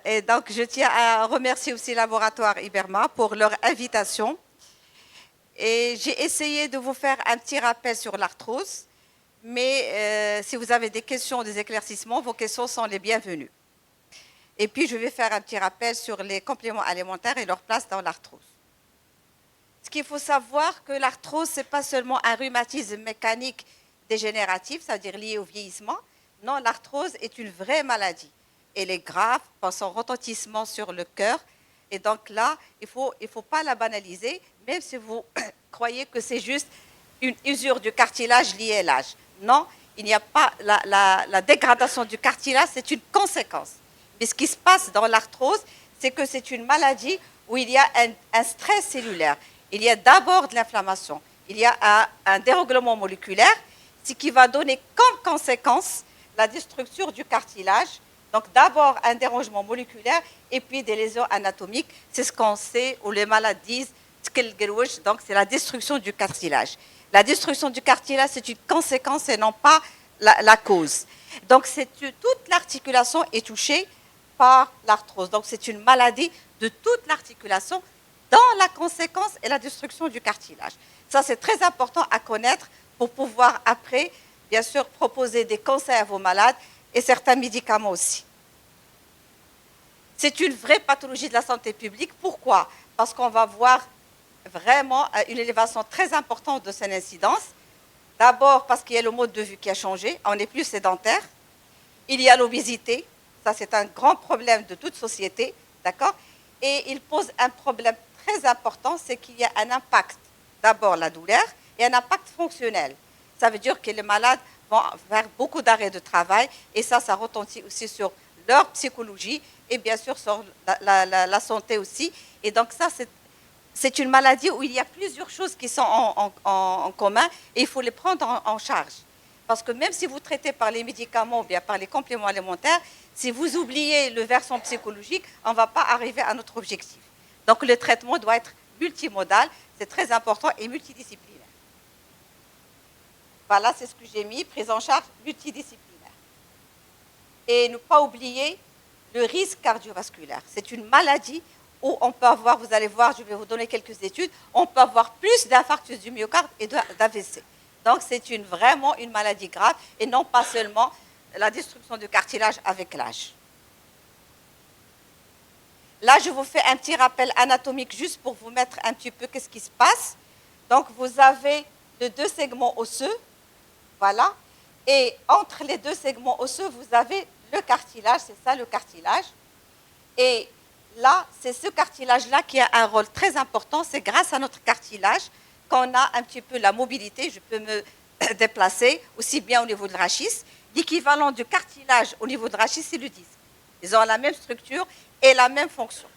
Et donc, je tiens à remercier aussi le laboratoire Iberma pour leur invitation. Et j'ai essayé de vous faire un petit rappel sur l'arthrose, mais si vous avez des questions, des éclaircissements, vos questions sont les bienvenues. Et puis, je vais faire un petit rappel sur les compléments alimentaires et leur place dans l'arthrose. Ce qu'il faut savoir, que l'arthrose, ce n'est pas seulement un rhumatisme mécanique dégénératif, c'est-à-dire lié au vieillissement. Non, l'arthrose est une vraie maladie. Elle est grave par son retentissement sur le cœur. Et donc là, il ne faut pas la banaliser, même si vous croyez que c'est juste une usure du cartilage liée à l'âge. Non, il n'y a pas la dégradation du cartilage, c'est une conséquence. Mais ce qui se passe dans l'arthrose, c'est que c'est une maladie où il y a un stress cellulaire. Il y a d'abord de l'inflammation. Il y a un dérèglement moléculaire, ce qui va donner comme conséquence la destruction du cartilage. Donc d'abord un dérangement moléculaire et puis des lésions anatomiques. C'est ce qu'on sait, ou les malades disent, donc c'est la destruction du cartilage. La destruction du cartilage, c'est une conséquence et non pas la cause. Donc toute l'articulation est touchée par l'arthrose. Donc c'est une maladie de toute l'articulation dans la conséquence et la destruction du cartilage. Ça, c'est très important à connaître pour pouvoir après, bien sûr, proposer des conseils à vos malades et certains médicaments aussi. C'est une vraie pathologie de la santé publique. Pourquoi? Parce qu'on va voir vraiment une élévation très importante de son incidence. D'abord parce qu'il y a le mode de vie qui a changé, on n'est plus sédentaire. Il y a l'obésité, ça c'est un grand problème de toute société, d'accord? Et il pose un problème très important, c'est qu'il y a un impact, d'abord la douleur, et un impact fonctionnel. Ça veut dire que les malades vont faire beaucoup d'arrêts de travail, et ça retentit aussi sur leur psychologie, et bien sûr sur la santé aussi. Et donc ça, c'est une maladie où il y a plusieurs choses qui sont en commun, et il faut les prendre en charge. Parce que même si vous traitez par les médicaments ou bien par les compléments alimentaires, si vous oubliez le versant psychologique, on ne va pas arriver à notre objectif. Donc le traitement doit être multimodal, c'est très important, et multidisciplinaire. Voilà, c'est ce que j'ai mis, prise en charge multidisciplinaire. Et ne pas oublier le risque cardiovasculaire. C'est une maladie où on peut avoir, vous allez voir, je vais vous donner quelques études, on peut avoir plus d'infarctus du myocarde et d'AVC. Donc c'est vraiment une maladie grave et non pas seulement la destruction du cartilage avec l'âge. Là, je vous fais un petit rappel anatomique juste pour vous mettre un petit peu qu'est-ce qui se passe. Donc, vous avez les deux segments osseux, voilà. Et entre les deux segments osseux, vous avez le cartilage, c'est ça le cartilage. Et là, c'est ce cartilage-là qui a un rôle très important. C'est grâce à notre cartilage qu'on a un petit peu la mobilité. Je peux me déplacer aussi bien au niveau de rachis. L'équivalent du cartilage au niveau de rachis, c'est le disque. Ils ont la même structure et la même fonction.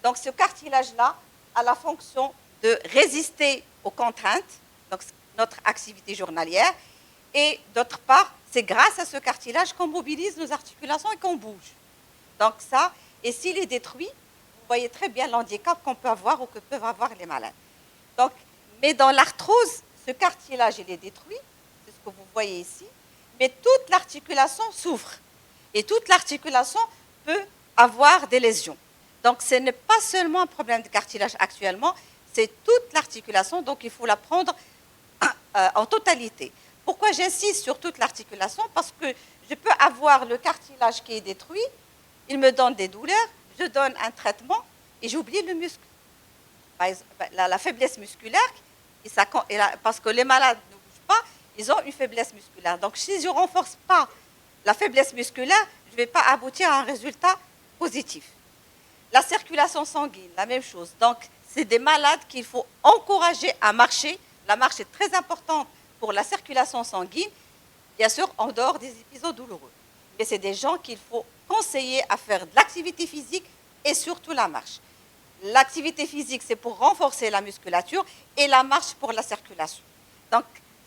Donc ce cartilage-là a la fonction de résister aux contraintes, donc notre activité journalière, et d'autre part, c'est grâce à ce cartilage qu'on mobilise nos articulations et qu'on bouge. Donc ça, et s'il est détruit, vous voyez très bien l'handicap qu'on peut avoir ou que peuvent avoir les malades. Donc, mais dans l'arthrose, ce cartilage il est détruit, c'est ce que vous voyez ici, mais toute l'articulation souffre. Et toute l'articulation peut avoir des lésions. Donc, ce n'est pas seulement un problème de cartilage actuellement, c'est toute l'articulation, donc il faut la prendre en totalité. Pourquoi j'insiste sur toute l'articulation? Parce que je peux avoir le cartilage qui est détruit, il me donne des douleurs, je donne un traitement et j'oublie le muscle. La faiblesse musculaire, parce que les malades ne bougent pas, ils ont une faiblesse musculaire. Donc, si je ne renforce pas la faiblesse musculaire, je ne vais pas aboutir à un résultat positif. La circulation sanguine, la même chose. Donc, c'est des malades qu'il faut encourager à marcher. La marche est très importante pour la circulation sanguine, bien sûr, en dehors des épisodes douloureux. Mais c'est des gens qu'il faut conseiller à faire de l'activité physique et surtout la marche. L'activité physique, c'est pour renforcer la musculature et la marche pour la circulation. Donc,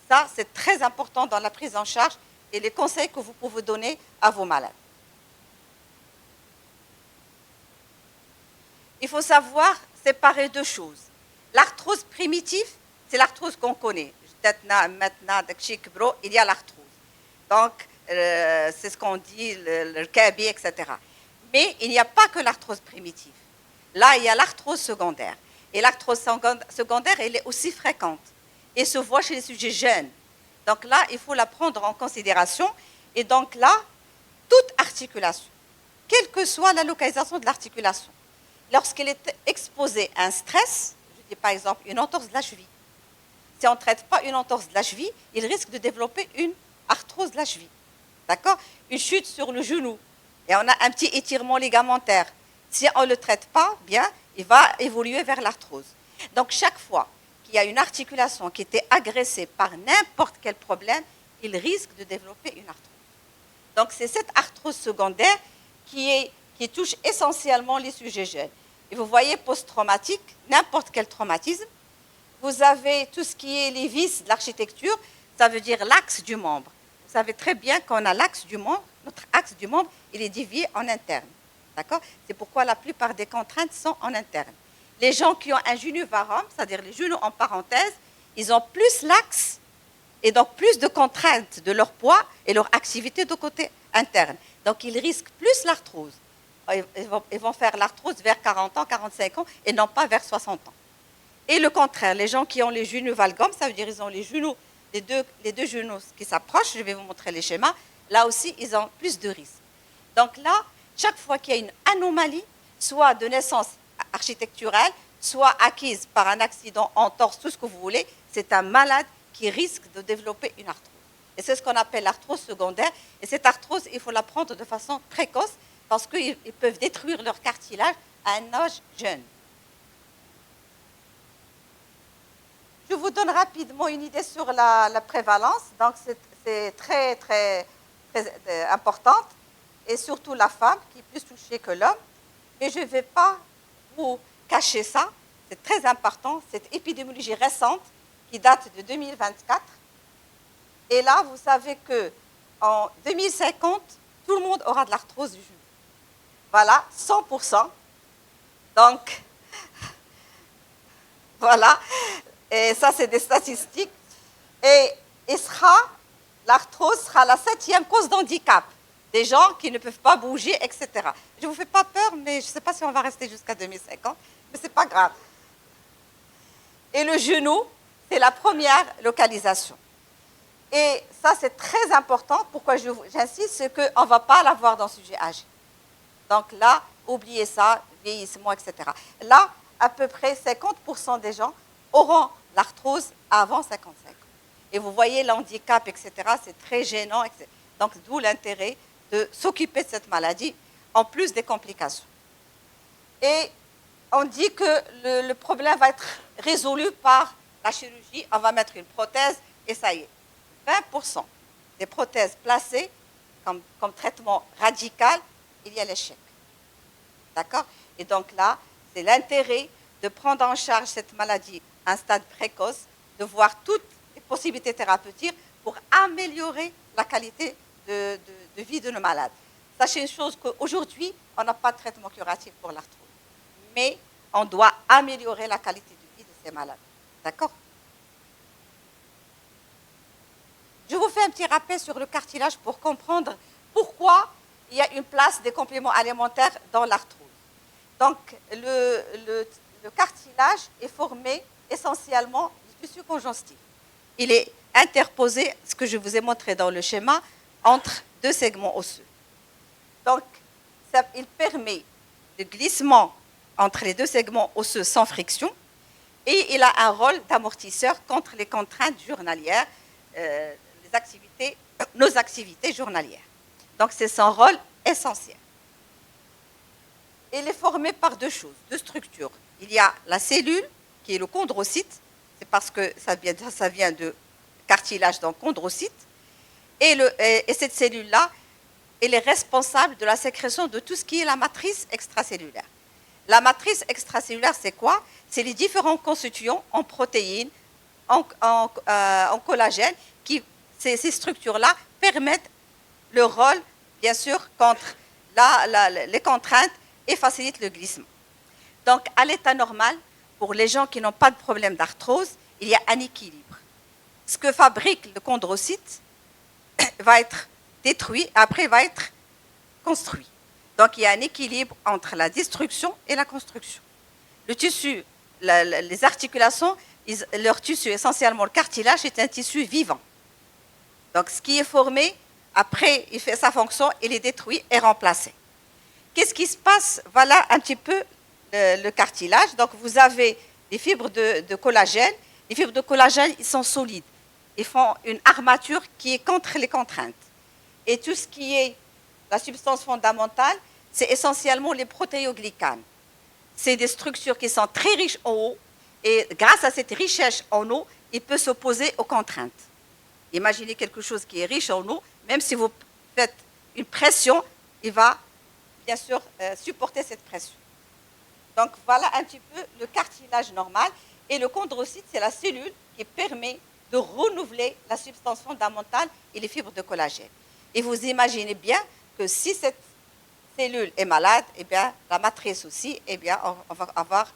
ça, c'est très important dans la prise en charge et les conseils que vous pouvez donner à vos malades. Il faut savoir séparer deux choses. L'arthrose primitive, c'est l'arthrose qu'on connaît. Maintenant, il y a l'arthrose. Donc, c'est ce qu'on dit, le KB, etc. Mais il n'y a pas que l'arthrose primitive. Là, il y a l'arthrose secondaire. Et l'arthrose secondaire, elle est aussi fréquente et se voit chez les sujets jeunes. Donc là, il faut la prendre en considération. Et donc là, toute articulation, quelle que soit la localisation de l'articulation, lorsqu'elle est exposée à un stress, je dis par exemple une entorse de la cheville, si on ne traite pas une entorse de la cheville, il risque de développer une arthrose de la cheville. D'accord? Une chute sur le genou, et on a un petit étirement ligamentaire. Si on ne le traite pas bien, il va évoluer vers l'arthrose. Donc chaque fois qu'il y a une articulation qui était agressée par n'importe quel problème, il risque de développer une arthrose. Donc c'est cette arthrose secondaire qui touche essentiellement les sujets jeunes. Et vous voyez, post-traumatique, n'importe quel traumatisme, vous avez tout ce qui est les vis de l'architecture, ça veut dire l'axe du membre. Vous savez très bien qu'on a l'axe du membre, notre axe du membre, il est dévié en interne. D'accord? C'est pourquoi la plupart des contraintes sont en interne. Les gens qui ont un genou varum, c'est-à-dire les genoux en parenthèse, ils ont plus l'axe et donc plus de contraintes de leur poids et leur activité de côté interne. Donc ils risquent plus l'arthrose. Ils vont faire l'arthrose vers 40 ans, 45 ans et non pas vers 60 ans. Et le contraire, les gens qui ont les genoux valgums, ça veut dire qu'ils ont les deux genoux qui s'approchent, je vais vous montrer les schémas, là aussi ils ont plus de risques. Donc là, chaque fois qu'il y a une anomalie, soit de naissance architecturale, soit acquise par un accident, entorse, tout ce que vous voulez, c'est un malade qui risque de développer une arthrose. Et c'est ce qu'on appelle l'arthrose secondaire. Et cette arthrose, il faut la prendre de façon précoce parce qu'ils peuvent détruire leur cartilage à un âge jeune. Je vous donne rapidement une idée sur la prévalence. Donc, c'est très, très, très importante. Et surtout la femme qui est plus touchée que l'homme. Mais je ne vais pas vous cacher ça. C'est très important. Cette épidémiologie récente qui date de 2024. Et là, vous savez qu'en 2050, tout le monde aura de l'arthrose du genou. Voilà, 100%. Donc, voilà. Et ça, c'est des statistiques. Et l'arthrose sera la 7e cause d'handicap. Des gens qui ne peuvent pas bouger, etc. Je ne vous fais pas peur, mais je ne sais pas si on va rester jusqu'à 2050, mais ce n'est pas grave. Et le genou, c'est la première localisation. Et ça, c'est très important. Pourquoi j'insiste, c'est qu'on ne va pas l'avoir dans le sujet âgé. Donc là, oubliez ça, vieillissement, etc. Là, à peu près 50% des gens auront l'arthrose avant 55 ans. Et vous voyez l'handicap, etc., c'est très gênant. Etc. Donc, d'où l'intérêt de s'occuper de cette maladie, en plus des complications. Et on dit que le problème va être résolu par la chirurgie. On va mettre une prothèse et ça y est. 20% des prothèses placées comme traitement radical, il y a l'échec. D'accord? Et donc là, c'est l'intérêt de prendre en charge cette maladie à un stade précoce, de voir toutes les possibilités thérapeutiques pour améliorer la qualité de vie de nos malades. Sachez une chose, qu'aujourd'hui, on n'a pas de traitement curatif pour l'arthrose. Mais on doit améliorer la qualité de vie de ces malades. D'accord? Je vous fais un petit rappel sur le cartilage pour comprendre pourquoi il y a une place des compléments alimentaires dans l'arthrose. Donc, le cartilage est formé essentiellement du tissu conjonctif. Il est interposé, ce que je vous ai montré dans le schéma, entre deux segments osseux. Donc, il permet le glissement entre les deux segments osseux sans friction et il a un rôle d'amortisseur contre les contraintes journalières, nos activités journalières. Donc, c'est son rôle essentiel. Il est formé par deux choses, deux structures. Il y a la cellule, qui est le chondrocyte, c'est parce que ça vient de cartilage, donc chondrocyte, et cette cellule-là, elle est responsable de la sécrétion de tout ce qui est la matrice extracellulaire. La matrice extracellulaire, c'est quoi? C'est les différents constituants en protéines, en collagène, ces structures-là permettent le rôle, bien sûr, contre les contraintes et facilitent le glissement. Donc, à l'état normal, pour les gens qui n'ont pas de problème d'arthrose, il y a un équilibre. Ce que fabrique le chondrocyte va être détruit, après va être construit. Donc, il y a un équilibre entre la destruction et la construction. Le tissu, les articulations, leur tissu, essentiellement le cartilage, est un tissu vivant. Donc, ce qui est formé, après, il fait sa fonction, il est détruit et remplacé. Qu'est-ce qui se passe? Voilà un petit peu le cartilage. Donc, vous avez des fibres de collagène. Les fibres de collagène, ils sont solides. Ils font une armature qui est contre les contraintes. Et tout ce qui est la substance fondamentale, c'est essentiellement les protéoglycanes. C'est des structures qui sont très riches en eau. Et grâce à cette richesse en eau, il peut s'opposer aux contraintes. Imaginez quelque chose qui est riche en eau, même si vous faites une pression, il va bien sûr supporter cette pression. Donc voilà un petit peu le cartilage normal. Et le chondrocyte, c'est la cellule qui permet de renouveler la substance fondamentale et les fibres de collagène. Et vous imaginez bien que si cette cellule est malade, eh bien, la matrice aussi, eh bien, on va avoir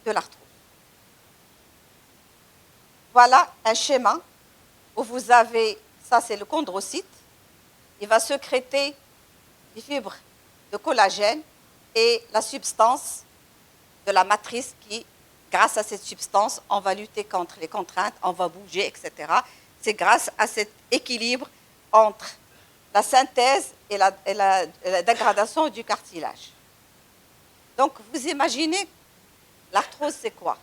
de l'arthrose. Voilà un schéma où vous avez, ça c'est le chondrocyte, il va sécréter les fibres de collagène et la substance de la matrice qui, grâce à cette substance, on va lutter contre les contraintes, on va bouger, etc. C'est grâce à cet équilibre entre la synthèse et la dégradation du cartilage. Donc, vous imaginez, l'arthrose, c'est quoi?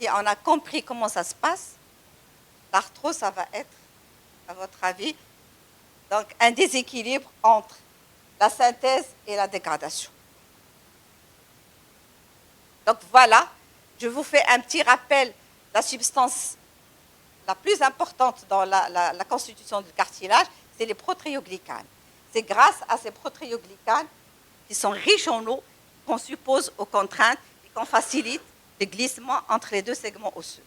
Si on a compris comment ça se passe, l'arthrose, ça va être, à votre avis, donc un déséquilibre entre la synthèse et la dégradation. Donc voilà, je vous fais un petit rappel. La substance la plus importante dans la constitution du cartilage, c'est les protéoglycanes. C'est grâce à ces protéoglycanes qui sont riches en eau qu'on suppose aux contraintes et qu'on facilite le glissement entre les deux segments osseux.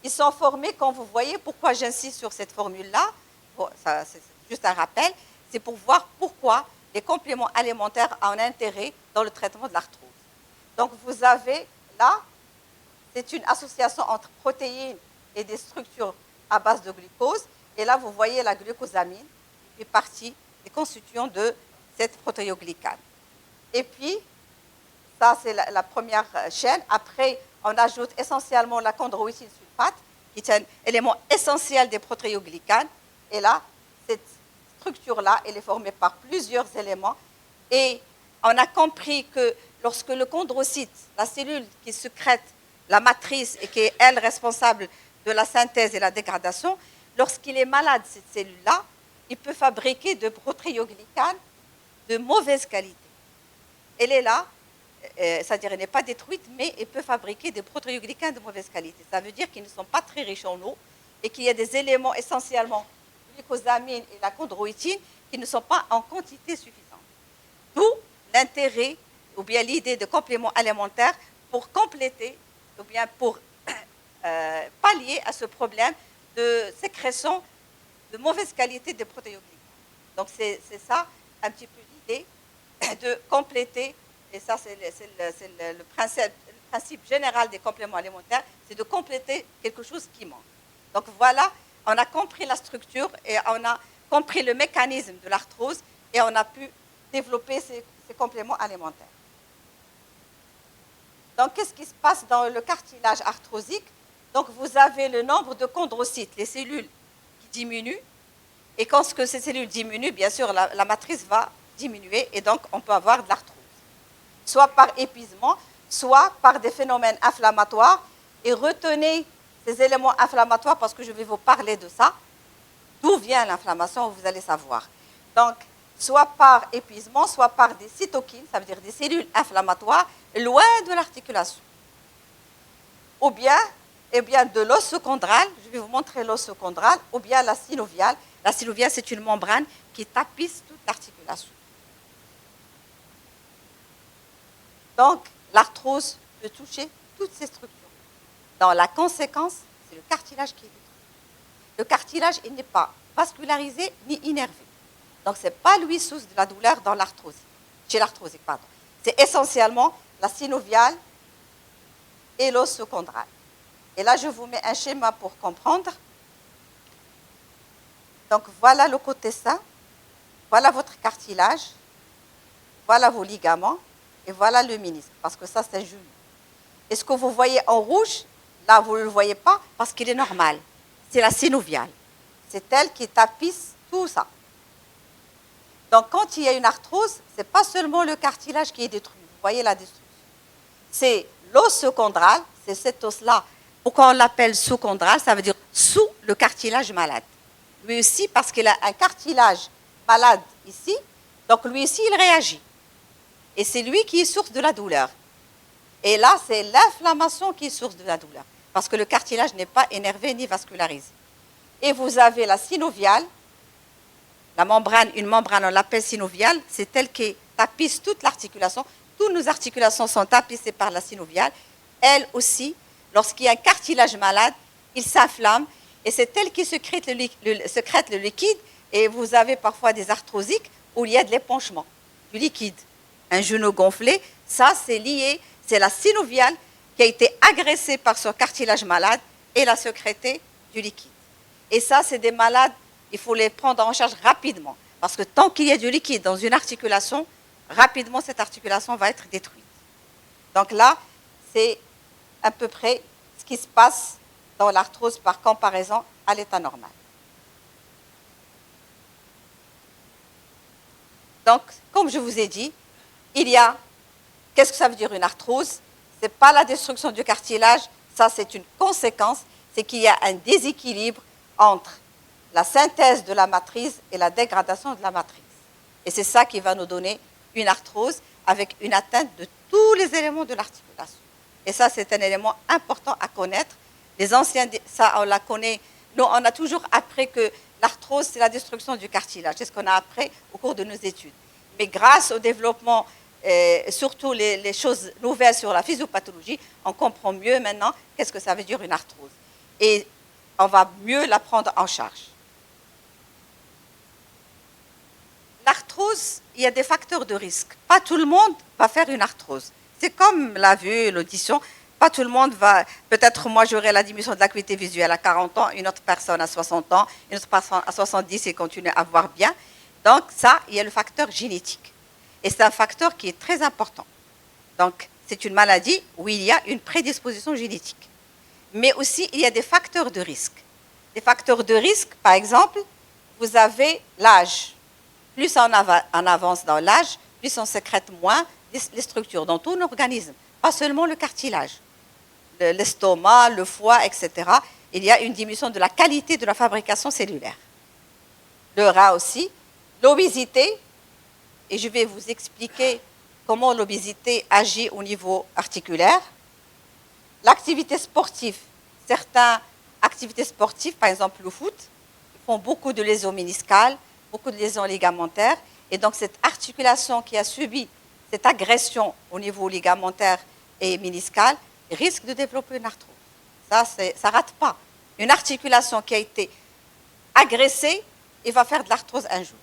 Ils sont formés, quand vous voyez, pourquoi j'insiste sur cette formule-là, bon, c'est juste un rappel, c'est pour voir pourquoi les compléments alimentaires ont un intérêt dans le traitement de l'arthrose. Donc vous avez là, c'est une association entre protéines et des structures à base de glucose. Et là, vous voyez la glucosamine qui fait partie des constituants de cette protéoglycane. Et puis, ça c'est la première chaîne. Après, on ajoute essentiellement la chondroïtine sulfate, qui est un élément essentiel des protéoglycanes. Et là, cette structure-là, elle est formée par plusieurs éléments. Et on a compris que lorsque le chondrocyte, la cellule qui sécrète la matrice et qui est, elle, responsable de la synthèse et la dégradation, lorsqu'il est malade, cette cellule-là, il peut fabriquer de protéoglycanes de mauvaise qualité. Elle est là, c'est-à-dire elle n'est pas détruite, mais elle peut fabriquer des protéoglycanes de mauvaise qualité. Ça veut dire qu'ils ne sont pas très riches en eau et qu'il y a des éléments essentiellement, glucosamine et la chondroïtine, qui ne sont pas en quantité suffisante. D'où l'intérêt ou bien l'idée de compléments alimentaires pour compléter ou bien pour pallier à ce problème de sécrétion de mauvaise qualité des protéoglycanes. Donc c'est ça un petit peu l'idée de compléter, et ça c'est le principe général des compléments alimentaires, c'est de compléter quelque chose qui manque. Donc voilà, on a compris la structure et on a compris le mécanisme de l'arthrose et on a pu développer ces compléments alimentaires. Donc, qu'est-ce qui se passe dans le cartilage arthrosique? Donc, vous avez le nombre de chondrocytes, les cellules qui diminuent. Et quand ces cellules diminuent, bien sûr, la matrice va diminuer et donc on peut avoir de l'arthrose. Soit par épuisement, soit par des phénomènes inflammatoires. Et retenez ces éléments inflammatoires parce que je vais vous parler de ça. D'où vient l'inflammation, vous allez savoir. Donc, soit par épuisement, soit par des cytokines, ça veut dire des cellules inflammatoires, loin de l'articulation. Ou bien, de l'os chondral, je vais vous montrer l'os chondral, ou bien la synoviale. La synoviale, c'est une membrane qui tapisse toute l'articulation. Donc, l'arthrose peut toucher toutes ces structures. Dans la conséquence, c'est le cartilage qui est détruit. Le cartilage, il n'est pas vascularisé ni innervé. Donc, ce n'est pas lui source de la douleur dans l'arthrose, chez l'arthrosique, pardon. C'est essentiellement la synoviale et l'os chondral. Et là, je vous mets un schéma pour comprendre. Donc, voilà le côté sain. Voilà votre cartilage. voilà vos ligaments, et voilà le ménisque, parce que ça, c'est un genou. Et ce que vous voyez en rouge, là, vous ne le voyez pas, parce qu'il est normal. C'est la synoviale. C'est elle qui tapisse tout ça. Donc, quand il y a une arthrose, ce n'est pas seulement le cartilage qui est détruit. Vous voyez la destruction. C'est l'os sous-chondral, c'est cet os-là. Pourquoi on l'appelle sous-chondral? Ça veut dire sous le cartilage malade. Lui aussi, parce qu'il a un cartilage malade ici, donc lui aussi, il réagit. Et c'est lui qui est source de la douleur. Et là, c'est l'inflammation qui est source de la douleur, parce que le cartilage n'est pas énervé ni vascularisé. Et vous avez la synoviale, la membrane, une membrane, on l'appelle synoviale, c'est elle qui tapisse toute l'articulation. Toutes nos articulations sont tapissées par la synoviale. Elle aussi, lorsqu'il y a un cartilage malade, il s'inflamme et c'est elle qui sécrète le liquide. Et vous avez parfois des arthrosiques où il y a de l'épanchement du liquide. Un genou gonflé, ça c'est lié, c'est la synoviale qui a été agressée par ce cartilage malade et l'a sécrété du liquide. Et ça, c'est des malades, il faut les prendre en charge rapidement. Parce que tant qu'il y a du liquide dans une articulation, rapidement cette articulation va être détruite. Donc là, c'est à peu près ce qui se passe dans l'arthrose par comparaison à l'état normal. Donc, comme je vous ai dit, il y a, qu'est-ce que ça veut dire une arthrose? Ce n'est pas la destruction du cartilage, ça c'est une conséquence, c'est qu'il y a un déséquilibre entre la synthèse de la matrice et la dégradation de la matrice. Et c'est ça qui va nous donner une arthrose avec une atteinte de tous les éléments de l'articulation. Et ça, c'est un élément important à connaître. Les anciens, ça, on la connaît. Nous, on a toujours appris que l'arthrose, c'est la destruction du cartilage. C'est ce qu'on a appris au cours de nos études. Mais grâce au développement, surtout les choses nouvelles sur la physiopathologie, on comprend mieux maintenant qu'est-ce que ça veut dire une arthrose. Et on va mieux la prendre en charge. L'arthrose, il y a des facteurs de risque. Pas tout le monde va faire une arthrose. C'est comme la vue, l'audition. Pas tout le monde va... Peut-être moi, j'aurai la diminution de l'acuité visuelle à 40 ans, une autre personne à 60 ans, une autre personne à 70 et continue à voir bien. Donc ça, il y a le facteur génétique. Et c'est un facteur qui est très important. Donc, c'est une maladie où il y a une prédisposition génétique. Mais aussi, il y a des facteurs de risque. Des facteurs de risque, par exemple, vous avez l'âge. Plus on avance dans l'âge, plus on sécrète moins les structures dans tout l'organisme, pas seulement le cartilage. L'estomac, le foie, etc. Il y a une diminution de la qualité de la fabrication cellulaire. Le rein aussi. L'obésité, et je vais vous expliquer comment l'obésité agit au niveau articulaire. L'activité sportive, certaines activités sportives, par exemple le foot, font beaucoup de lésions méniscales, beaucoup de lésions ligamentaires, et donc cette articulation qui a subi cette agression au niveau ligamentaire et méniscal risque de développer une arthrose. Ça ne rate pas. Une articulation qui a été agressée, il va faire de l'arthrose un jour.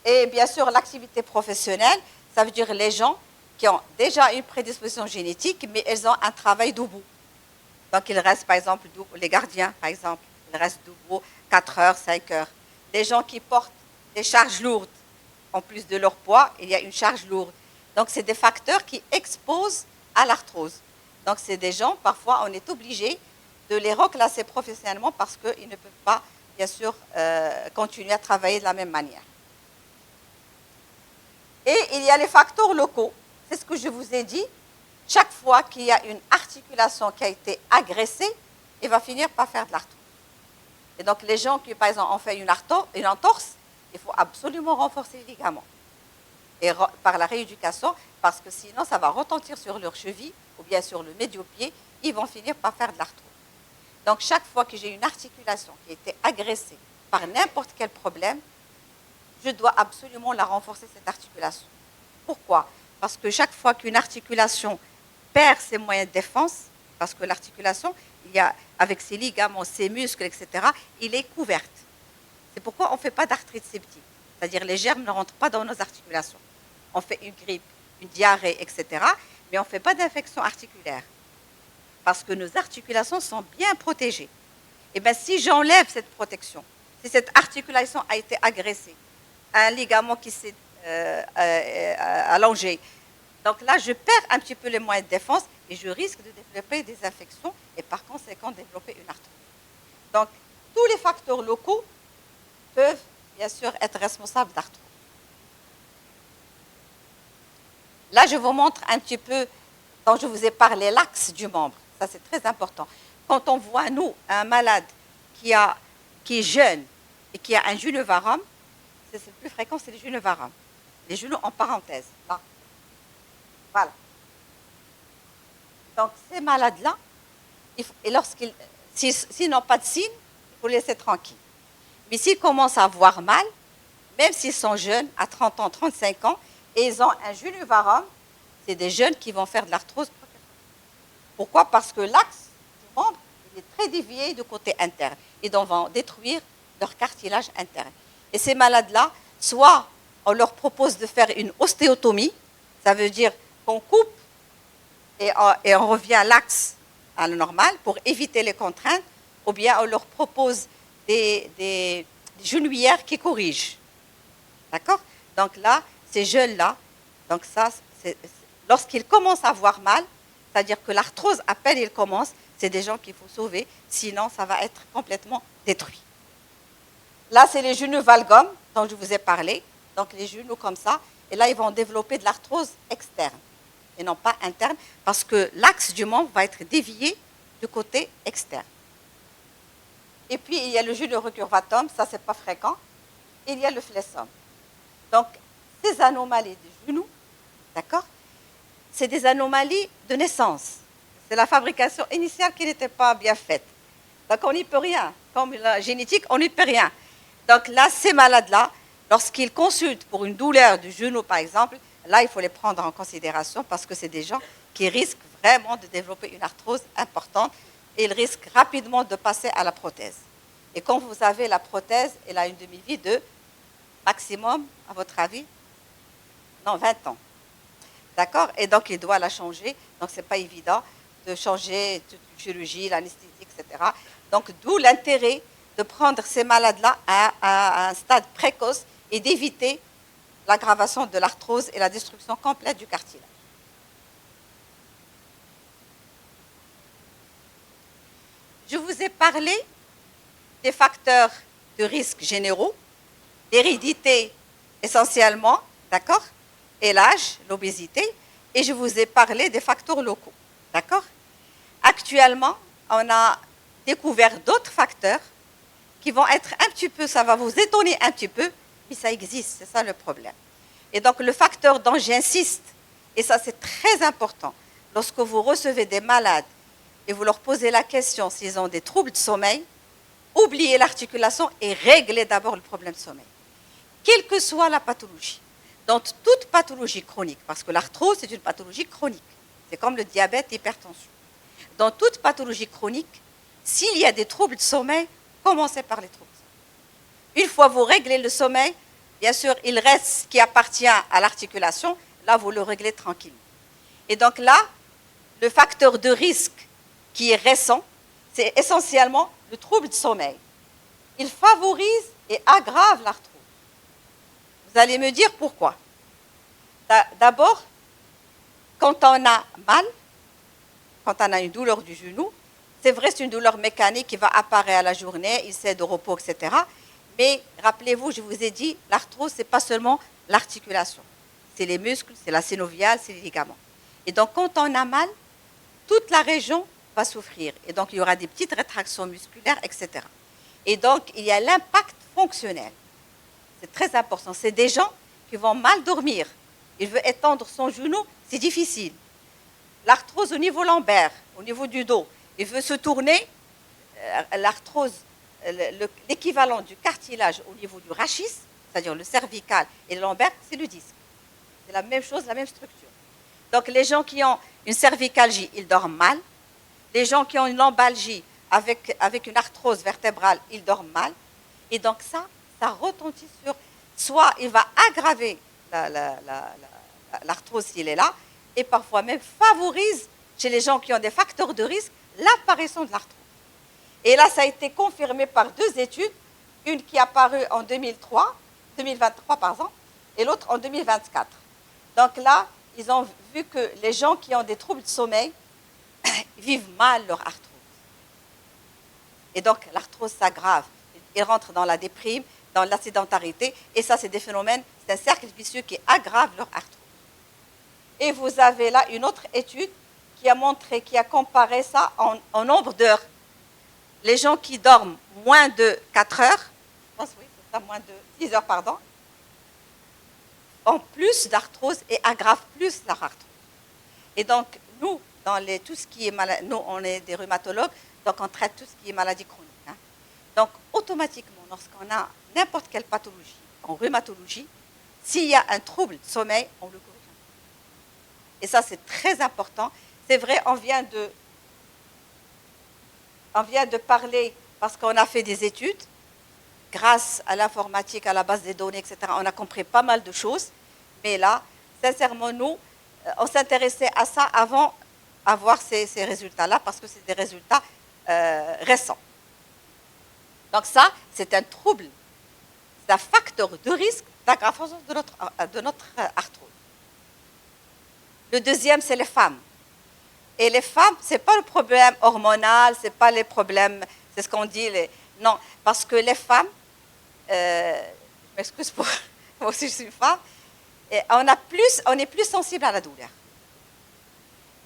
Et bien sûr, l'activité professionnelle, ça veut dire les gens qui ont déjà une prédisposition génétique, mais ils ont un travail debout. Donc, ils restent, par exemple, les gardiens, par exemple, ils restent debout 4 heures, 5 heures. Les gens qui portent des charges lourdes, en plus de leur poids, il y a une charge lourde. Donc, c'est des facteurs qui exposent à l'arthrose. Donc, c'est des gens, parfois, on est obligé de les reclasser professionnellement parce qu'ils ne peuvent pas, bien sûr, continuer à travailler de la même manière. Et il y a les facteurs locaux. C'est ce que je vous ai dit. Chaque fois qu'il y a une articulation qui a été agressée, il va finir par faire de l'arthrose. Et donc, les gens qui, par exemple, ont fait une entorse, il faut absolument renforcer les ligaments. Et par la rééducation, parce que sinon, ça va retentir sur leur cheville ou bien sur le médio-pied, ils vont finir par faire de l'arthrose. Donc, chaque fois que j'ai une articulation qui a été agressée par n'importe quel problème, je dois absolument la renforcer, cette articulation. Pourquoi? Parce que chaque fois qu'une articulation perd ses moyens de défense, parce que l'articulation, il y a, avec ses ligaments, ses muscles, etc., il est couverte. C'est pourquoi on ne fait pas d'arthrite septique. C'est-à-dire les germes ne rentrent pas dans nos articulations. On fait une grippe, une diarrhée, etc., mais on ne fait pas d'infection articulaire. Parce que nos articulations sont bien protégées. Et bien, si j'enlève cette protection, si cette articulation a été agressée, un ligament qui s'est allongée. Donc là, je perds un petit peu les moyens de défense et je risque de développer des infections et par conséquent développer une arthrose. Donc, tous les facteurs locaux peuvent bien sûr être responsables d'arthrose. Là, je vous montre un petit peu, quand je vous ai parlé, l'axe du membre. Ça, c'est très important. Quand on voit, nous, un malade qui est jeune et qui a un genou varum, c'est le plus fréquent, c'est les genoux varum. Les genoux en parenthèse, là. Voilà. Donc, ces malades-là, s'ils n'ont pas de signes, il faut les laisser tranquilles. Mais s'ils commencent à avoir mal, même s'ils sont jeunes, à 30 ans, 35 ans, et ils ont un genou varum, c'est des jeunes qui vont faire de l'arthrose. Pourquoi? Parce que l'axe du membre il est très dévié du côté interne. Et donc, vont détruire leur cartilage interne. Et ces malades-là, soit on leur propose de faire une ostéotomie, ça veut dire qu'on coupe et on revient à l'axe à la normale pour éviter les contraintes, ou bien on leur propose des genouillères qui corrigent. D'accord? Donc là, ces jeunes-là, donc ça, lorsqu'ils commencent à avoir mal, c'est-à-dire que l'arthrose, à peine il commence, c'est des gens qu'il faut sauver, sinon ça va être complètement détruit. Là, c'est les genoux valgum dont je vous ai parlé, donc les genoux comme ça, et là, ils vont développer de l'arthrose externe et non pas interne, parce que l'axe du membre va être dévié du côté externe. Et puis, il y a le genou recurvatum, ça, c'est pas fréquent. Et il y a le flessum. Donc, ces anomalies des genoux, d'accord, c'est des anomalies de naissance. C'est la fabrication initiale qui n'était pas bien faite. Donc, on n'y peut rien. Comme la génétique, on n'y peut rien. Donc là, ces malades-là, lorsqu'ils consultent pour une douleur du genou, par exemple, là, il faut les prendre en considération parce que c'est des gens qui risquent vraiment de développer une arthrose importante et ils risquent rapidement de passer à la prothèse. Et quand vous avez la prothèse, elle a une demi-vie de maximum, à votre avis, non, 20 ans. D'accord? Et donc, il doit la changer. Donc, ce n'est pas évident de changer toute une chirurgie, l'anesthésie, etc. Donc, d'où l'intérêt de prendre ces malades-là à un stade précoce et d'éviter l'aggravation de l'arthrose et la destruction complète du cartilage. Je vous ai parlé des facteurs de risque généraux, l'hérédité essentiellement, d'accord, et l'âge, l'obésité, et je vous ai parlé des facteurs locaux, d'accord. Actuellement, on a découvert d'autres facteurs qui vont être un petit peu, ça va vous étonner un petit peu, mais ça existe, c'est ça le problème. Et donc le facteur dont j'insiste, et ça c'est très important, lorsque vous recevez des malades et vous leur posez la question s'ils ont des troubles de sommeil, oubliez l'articulation et réglez d'abord le problème de sommeil. Quelle que soit la pathologie, dans toute pathologie chronique, parce que l'arthrose c'est une pathologie chronique, c'est comme le diabète, l'hypertension. Dans toute pathologie chronique, s'il y a des troubles de sommeil, commencez par les troubles de sommeil. Une fois vous réglez le sommeil, bien sûr, il reste ce qui appartient à l'articulation, là vous le réglez tranquillement. Et donc là, le facteur de risque qui est récent, c'est essentiellement le trouble de sommeil. Il favorise et aggrave l'arthrose. Vous allez me dire pourquoi. D'abord, quand on a mal, quand on a une douleur du genou, c'est vrai, c'est une douleur mécanique qui va apparaître à la journée, il cède au repos, etc. Mais rappelez-vous, je vous ai dit, l'arthrose, ce n'est pas seulement l'articulation. C'est les muscles, c'est la synoviale, c'est les ligaments. Et donc, quand on a mal, toute la région va souffrir. Et donc, il y aura des petites rétractions musculaires, etc. Et donc, il y a l'impact fonctionnel. C'est très important. C'est des gens qui vont mal dormir. Il veut étendre son genou, c'est difficile. L'arthrose au niveau lombaire, au niveau du dos, il veut se tourner, l'arthrose, l'équivalent du cartilage au niveau du rachis, c'est-à-dire le cervical et le lombaire, c'est le disque. C'est la même chose, la même structure. Donc les gens qui ont une cervicalgie, ils dorment mal. Les gens qui ont une lombalgie avec une arthrose vertébrale, ils dorment mal. Et donc ça retentit sur... Soit il va aggraver l'arthrose s'il est là, et parfois même favorise chez les gens qui ont des facteurs de risque l'apparition de l'arthrose. Et là, ça a été confirmé par 2 études, une qui est apparue en 2023, par exemple, et l'autre en 2024. Donc là, ils ont vu que les gens qui ont des troubles de sommeil vivent mal leur arthrose. Et donc, l'arthrose s'aggrave. Ils rentrent dans la déprime, dans la sédentarité, et ça, c'est des phénomènes, c'est un cercle vicieux qui aggrave leur arthrose. Et vous avez là une autre étude qui a montré, qui a comparé ça en nombre d'heures. Les gens qui dorment moins de 4 heures, je pense, oui, c'est ça, moins de 10 heures, pardon, ont plus d'arthrose et aggravent plus leur arthrose. Et donc, nous, dans tout ce qui est nous, on est des rhumatologues, donc on traite tout ce qui est maladie chronique. Hein. Donc, automatiquement, lorsqu'on a n'importe quelle pathologie, en rhumatologie, s'il y a un trouble de sommeil, on le corrige. Et ça, c'est très important. C'est vrai, on vient de parler, parce qu'on a fait des études, grâce à l'informatique, à la base des données, etc., on a compris pas mal de choses. Mais là, sincèrement, nous, on s'intéressait à ça avant d'avoir ces résultats-là, parce que c'est des résultats récents. Donc ça, c'est un trouble, c'est un facteur de risque d'aggravation de notre arthrose. Le deuxième, c'est les femmes. Et les femmes, ce n'est pas le problème hormonal, ce n'est pas les problèmes, c'est ce qu'on dit, non, parce que les femmes, je m'excuse pour, moi aussi je suis femme, et on est plus sensible à la douleur.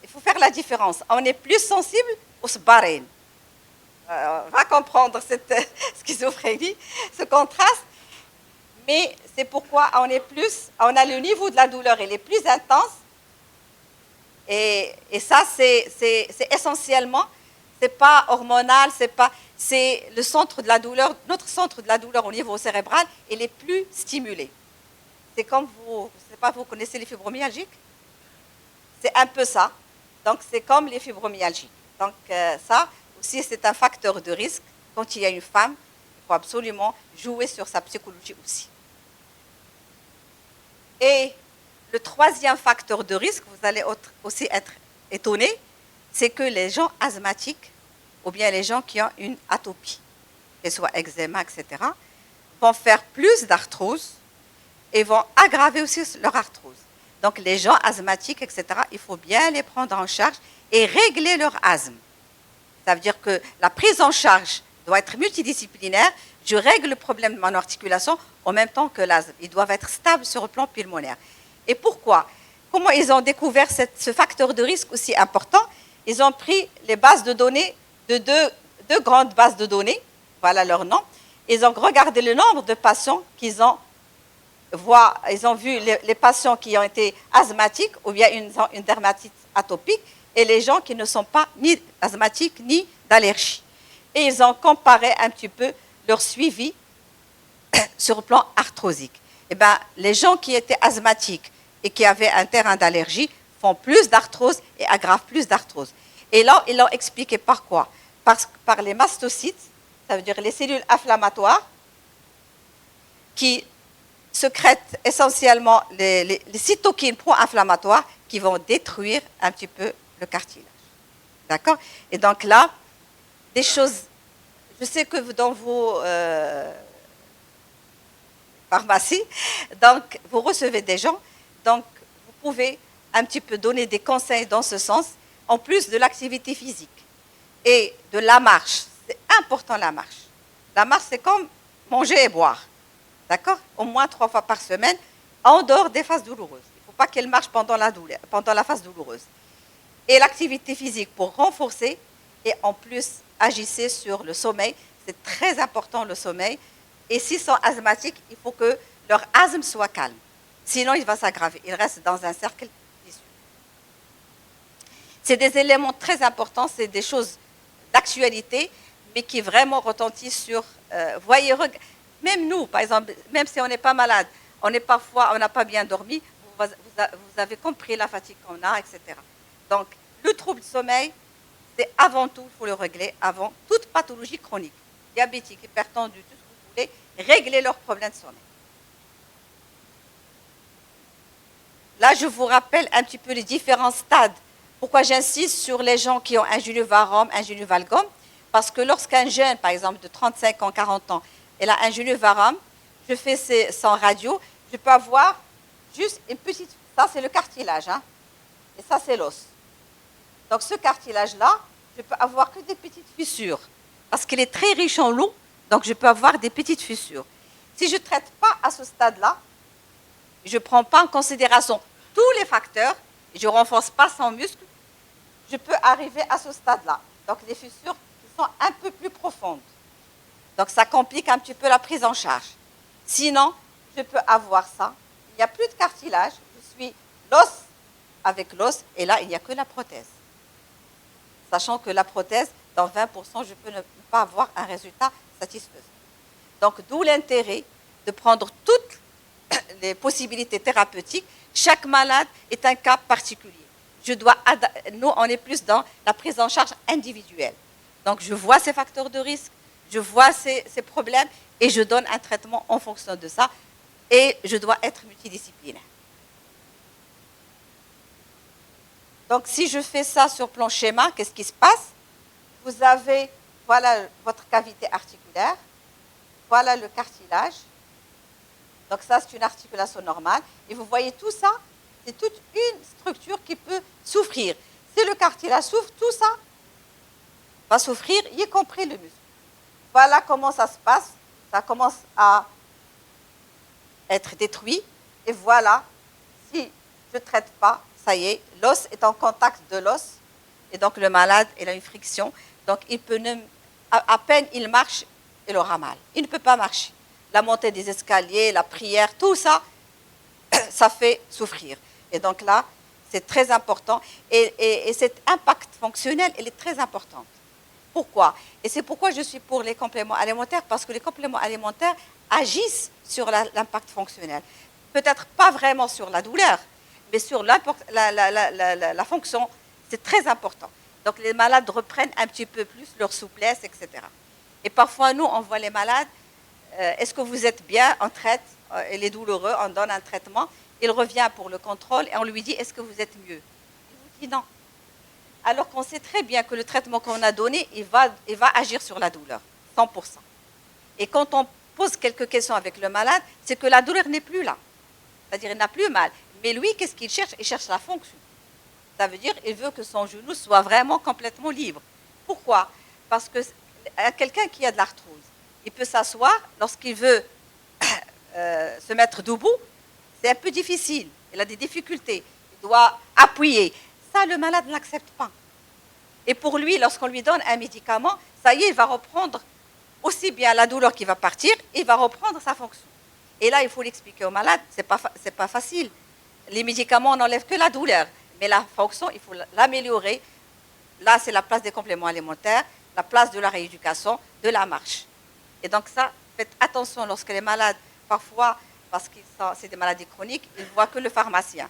Il faut faire la différence. On est plus sensible au sbarine. On va comprendre cette schizophrénie, ce contraste, mais c'est pourquoi on a le niveau de la douleur, il est plus intense. Et ça, c'est essentiellement, c'est pas hormonal, c'est le centre de la douleur, notre centre de la douleur au niveau cérébral, il est plus stimulé. C'est comme je sais pas, vous connaissez les fibromyalgiques? C'est un peu ça. Donc, c'est comme les fibromyalgiques. Donc, ça aussi, c'est un facteur de risque. Quand il y a une femme, il faut absolument jouer sur sa psychologie aussi. Et le troisième facteur de risque, vous allez aussi être étonné, c'est que les gens asthmatiques, ou bien les gens qui ont une atopie, qu'elle soit eczéma, etc., vont faire plus d'arthrose et vont aggraver aussi leur arthrose. Donc les gens asthmatiques, etc., il faut bien les prendre en charge et régler leur asthme. Ça veut dire que la prise en charge doit être multidisciplinaire. Je règle le problème de mon articulation en même temps que l'asthme. Ils doivent être stables sur le plan pulmonaire. Et pourquoi? Comment ils ont découvert ce facteur de risque aussi important? Ils ont pris les bases de données de deux grandes bases de données, voilà leur nom. Ils ont regardé le nombre de patients qu'ils ont ils ont vu les patients qui ont été asthmatiques ou bien une dermatite atopique et les gens qui ne sont pas ni asthmatiques ni d'allergie. Et ils ont comparé un petit peu leur suivi sur le plan arthrosique. Eh bien, les gens qui étaient asthmatiques et qui avaient un terrain d'allergie font plus d'arthrose et aggravent plus d'arthrose. Et là, ils l'ont expliqué par quoi? Par les mastocytes, ça veut dire les cellules inflammatoires, qui sécrètent essentiellement les cytokines pro-inflammatoires qui vont détruire un petit peu le cartilage. D'accord? Et donc là, des choses, je sais que dans vos pharmacies, donc vous recevez des gens, donc vous pouvez un petit peu donner des conseils dans ce sens, en plus de l'activité physique et de la marche. C'est important la marche. La marche, c'est comme manger et boire. D'accord? Au moins 3 fois par semaine, en dehors des phases douloureuses. Il ne faut pas qu'elle marche pendant la phase douloureuse. Et l'activité physique pour renforcer, et en plus, agissez sur le sommeil. C'est très important le sommeil. Et s'ils sont asthmatiques, il faut que leur asthme soit calme. Sinon, il va s'aggraver. Il reste dans un cercle vicieux. C'est des éléments très importants, c'est des choses d'actualité, mais qui vraiment retentissent sur... voyez, même nous, par exemple, même si on n'est pas malade, on n'a pas bien dormi, vous avez compris la fatigue qu'on a, etc. Donc, le trouble de sommeil, c'est avant tout, il faut le régler avant toute pathologie chronique, diabétique, hypertendu, tout ce que vous voulez, régler leurs problèmes de sommeil. Là, je vous rappelle un petit peu les différents stades. Pourquoi j'insiste sur les gens qui ont un gingivarome, un gingivalgome? Parce que lorsqu'un jeune, par exemple, de 35 ans, 40 ans, elle a un gingivarome, je fais son radio, je peux avoir juste une petite... Ça, c'est le cartilage, hein, et ça, c'est l'os. Donc, ce cartilage-là, je peux avoir que des petites fissures, parce qu'il est très riche en l'eau, donc je peux avoir des petites fissures. Si je ne traite pas à ce stade-là, je ne prends pas en considération tous les facteurs, et je ne renforce pas son muscle, je peux arriver à ce stade-là. Donc, des fissures qui sont un peu plus profondes. Donc, ça complique un petit peu la prise en charge. Sinon, je peux avoir ça. Il n'y a plus de cartilage. Je suis l'os avec l'os. Et là, il n'y a que la prothèse. Sachant que la prothèse, dans 20%, je peux ne pas avoir un résultat satisfaisant. Donc, d'où l'intérêt de prendre toutes les possibilités thérapeutiques. Chaque malade est un cas particulier. Nous, on est plus dans la prise en charge individuelle. Donc, je vois ces facteurs de risque, je vois ces problèmes et je donne un traitement en fonction de ça. Et je dois être multidisciplinaire. Donc, si je fais ça sur plan schéma, qu'est-ce qui se passe? Vous avez, voilà votre cavité articulaire, voilà le cartilage. Donc, ça, c'est une articulation normale. Et vous voyez tout ça, c'est toute une structure qui peut souffrir. Si le cartilage souffre, tout ça va souffrir, y compris le muscle. Voilà comment ça se passe. Ça commence à être détruit. Et voilà, si je ne traite pas, ça y est, l'os est en contact de l'os. Et donc, le malade, il a une friction. Donc, il peut à peine il marche, il aura mal. Il ne peut pas marcher. La montée des escaliers, la prière, tout ça, ça fait souffrir. Et donc là, c'est très important. Et cet impact fonctionnel, il est très important. Pourquoi? Et c'est pourquoi je suis pour les compléments alimentaires, parce que les compléments alimentaires agissent sur l'impact fonctionnel. Peut-être pas vraiment sur la douleur, mais sur la fonction. C'est très important. Donc les malades reprennent un petit peu plus leur souplesse, etc. Et parfois, nous, on voit les malades, est-ce que vous êtes bien? On traite, il est douloureux, on donne un traitement. Il revient pour le contrôle et on lui dit, est-ce que vous êtes mieux? Il vous dit non. Alors qu'on sait très bien que le traitement qu'on a donné, il va agir sur la douleur, 100%. Et quand on pose quelques questions avec le malade, c'est que la douleur n'est plus là. C'est-à-dire, il n'a plus mal. Mais lui, qu'est-ce qu'il cherche? Il cherche la fonction. Ça veut dire qu'il veut que son genou soit vraiment complètement libre. Pourquoi? Parce que quelqu'un qui a de l'arthrose, il peut s'asseoir, lorsqu'il veut se mettre debout, c'est un peu difficile. Il a des difficultés. Il doit appuyer. Ça, le malade ne l'accepte pas. Et pour lui, lorsqu'on lui donne un médicament, ça y est, il va reprendre aussi bien la douleur qui va partir, il va reprendre sa fonction. Et là, il faut l'expliquer au malade, c'est pas facile. Les médicaments, on n'enlève que la douleur. Mais la fonction, il faut l'améliorer. Là, c'est la place des compléments alimentaires, la place de la rééducation, de la marche. Et donc ça, faites attention lorsque les malades, parfois, parce que c'est des maladies chroniques, ils ne voient que le pharmacien.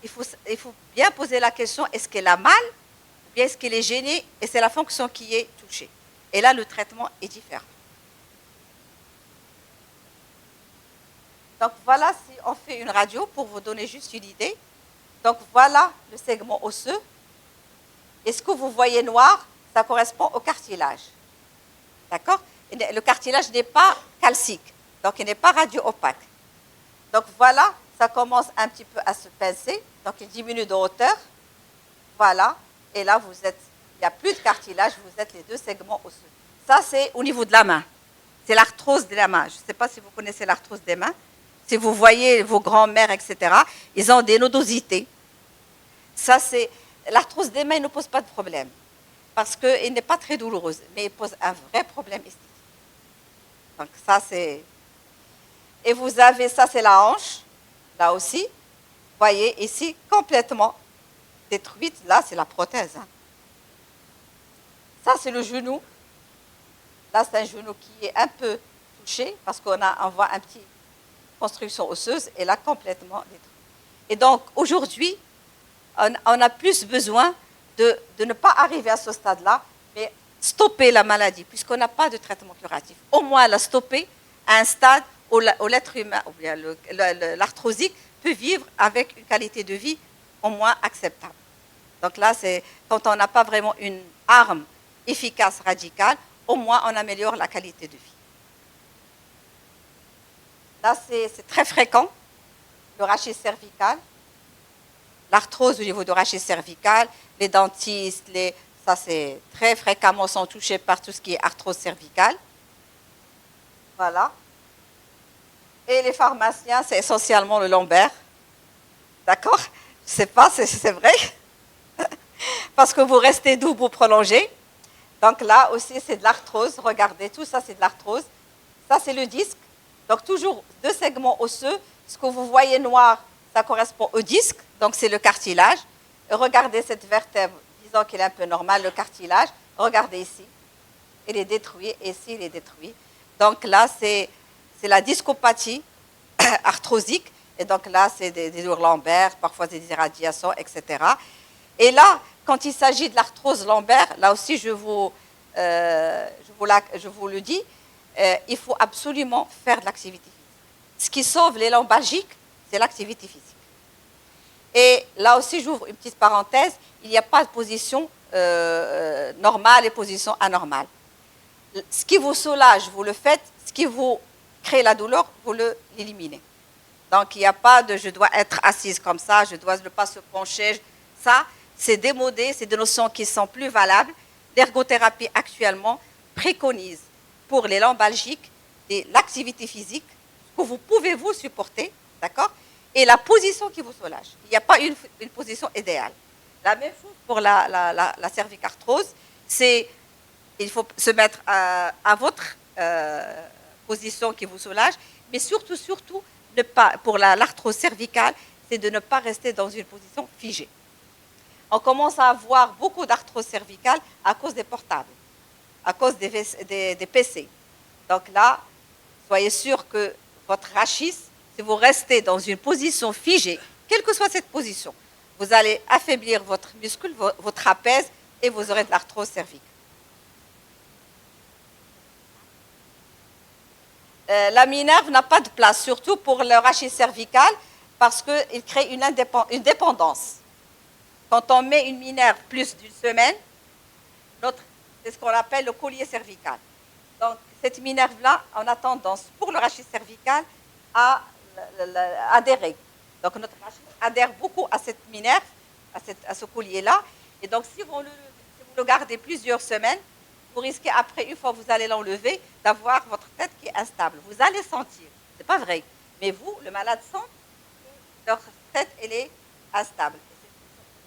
Il faut bien poser la question, est-ce qu'elle a mal ou bien est-ce qu'elle est gênée et c'est la fonction qui est touchée. Et là, le traitement est différent. Donc voilà, si on fait une radio pour vous donner juste une idée. Donc voilà le segment osseux. Et ce que vous voyez noir, ça correspond au cartilage. D'accord? Le cartilage n'est pas calcique, donc il n'est pas radio-opaque. Donc voilà, ça commence un petit peu à se pincer, donc il diminue de hauteur. Voilà, et là il n'y a plus de cartilage, vous êtes les deux segments osseux. Ça c'est au niveau de la main. C'est l'arthrose de la main. Je ne sais pas si vous connaissez l'arthrose des mains. Si vous voyez vos grands-mères, etc., ils ont des nodosités. Ça, c'est l'arthrose des mains, il ne pose pas de problème. Parce qu'elle n'est pas très douloureuse, mais il pose un vrai problème esthétique. Donc ça, c'est... Et vous avez, ça c'est la hanche, là aussi. Vous voyez, ici, complètement détruite. Là, c'est la prothèse. Hein. Ça, c'est le genou. Là, c'est un genou qui est un peu touché, parce qu'on voit un petit construction osseuse, et là, complètement détruite. Et donc, aujourd'hui, on a plus besoin de ne pas arriver à ce stade-là, mais stopper la maladie, puisqu'on n'a pas de traitement curatif. Au moins la stopper à un stade où l'être humain, ou bien l'arthrosique, peut vivre avec une qualité de vie au moins acceptable. Donc là, c'est quand on n'a pas vraiment une arme efficace, radicale, au moins on améliore la qualité de vie. Là, c'est très fréquent, le rachis cervical. L'arthrose au niveau du rachis cervical, les dentistes, ça c'est très fréquemment sont touchés par tout ce qui est arthrose cervicale. Voilà. Et les pharmaciens, c'est essentiellement le lombaire. D'accord? Je ne sais pas, c'est vrai. Parce que vous restez doux, vous prolongez. Donc là aussi, c'est de l'arthrose. Regardez, tout ça, c'est de l'arthrose. Ça, c'est le disque. Donc toujours deux segments osseux. Ce que vous voyez noir, ça correspond au disque. Donc c'est le cartilage. Et regardez cette vertèbre, disons qu'elle est un peu normale, le cartilage. Regardez ici. Il est détruit. Et ici, il est détruit. Donc là, c'est la discopathie arthrosique. Et donc là, c'est des douleurs lombaires, parfois des irradiations, etc. Et là, quand il s'agit de l'arthrose lombaire, là aussi, je vous le dis, il faut absolument faire de l'activité physique. Ce qui sauve les lombalgiques, c'est l'activité physique. Et là aussi, j'ouvre une petite parenthèse, il n'y a pas de position normale et position anormale. Ce qui vous soulage, vous le faites. Ce qui vous crée la douleur, vous l'éliminez. Donc, il n'y a pas de « je dois être assise comme ça, je dois ne pas se pencher ». Ça, c'est démodé, c'est des notions qui sont plus valables. L'ergothérapie, actuellement, préconise pour les lombalgiques l'activité physique que vous pouvez vous supporter, d'accord, et la position qui vous soulage. Il n'y a pas une position idéale. La même chose pour la cervicarthrose, il faut se mettre à votre position qui vous soulage, mais surtout, pour l'arthrose cervicale, c'est de ne pas rester dans une position figée. On commence à avoir beaucoup d'arthrose cervicale à cause des portables, à cause des PC. Donc là, soyez sûr que votre rachis, si vous restez dans une position figée, quelle que soit cette position, vous allez affaiblir votre muscle, votre trapèze, et vous aurez de l'arthrose cervicale. La minerve n'a pas de place, surtout pour le rachis cervical, parce qu'il crée une dépendance. Quand on met une minerve plus d'une semaine, c'est ce qu'on appelle le collier cervical. Donc, cette minerve-là, on a tendance, pour le rachis cervical, à adhérer. Donc, notre rachis adhère beaucoup à cette minerve, à ce collier-là. Et donc, si vous le gardez plusieurs semaines, vous risquez après, une fois que vous allez l'enlever, d'avoir votre tête qui est instable. Vous allez sentir, c'est pas vrai, mais vous, le malade sent que leur tête, elle est instable. C'est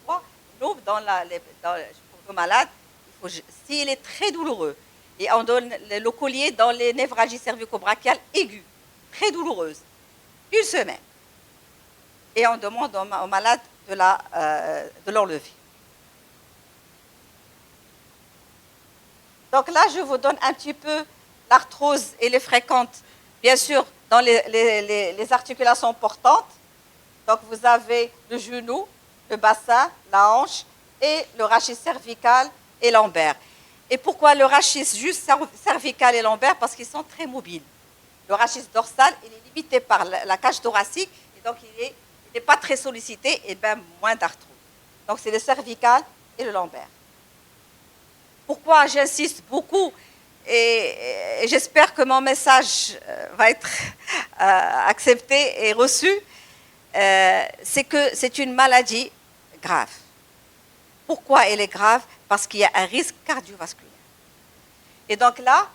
pourquoi nous, pour le malade, s'il est très douloureux, et on donne le collier dans les névralgies cervico-brachiales aiguës, très douloureuses, une semaine. Et on demande au malade de l'enlever. Donc là, je vous donne un petit peu l'arthrose, elle est fréquente, bien sûr, dans les articulations portantes. Donc vous avez le genou, le bassin, la hanche et le rachis cervical et lombaire. Et pourquoi le rachis juste cervical et lombaire? Parce qu'ils sont très mobiles. Le rachis dorsal, il est limité par la cage thoracique, et donc il n'est pas très sollicité, et bien moins d'arthrose. Donc c'est le cervical et le lombaire. Pourquoi j'insiste beaucoup, et j'espère que mon message va être accepté et reçu, c'est que c'est une maladie grave. Pourquoi elle est grave? Parce qu'il y a un risque cardiovasculaire. Et donc là,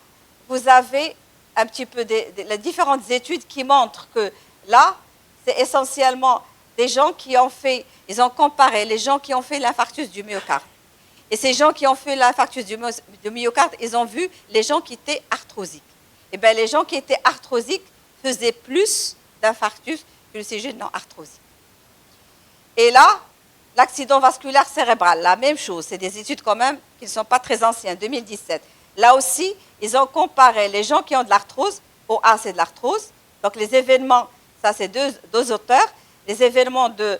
vous avez un petit peu les différentes études qui montrent que là, c'est essentiellement des gens qui ont fait, ils ont comparé les gens qui ont fait l'infarctus du myocarde. Et ces gens qui ont fait l'infarctus du myocarde, ils ont vu les gens qui étaient arthrosiques. Et bien, les gens qui étaient arthrosiques faisaient plus d'infarctus que ces jeunes non arthrosiques. Et là, l'accident vasculaire cérébral, la même chose. C'est des études quand même qui ne sont pas très anciennes, 2017. Là aussi, ils ont comparé les gens qui ont de l'arthrose, OA c'est de l'arthrose, donc les événements, ça c'est deux auteurs, les événements de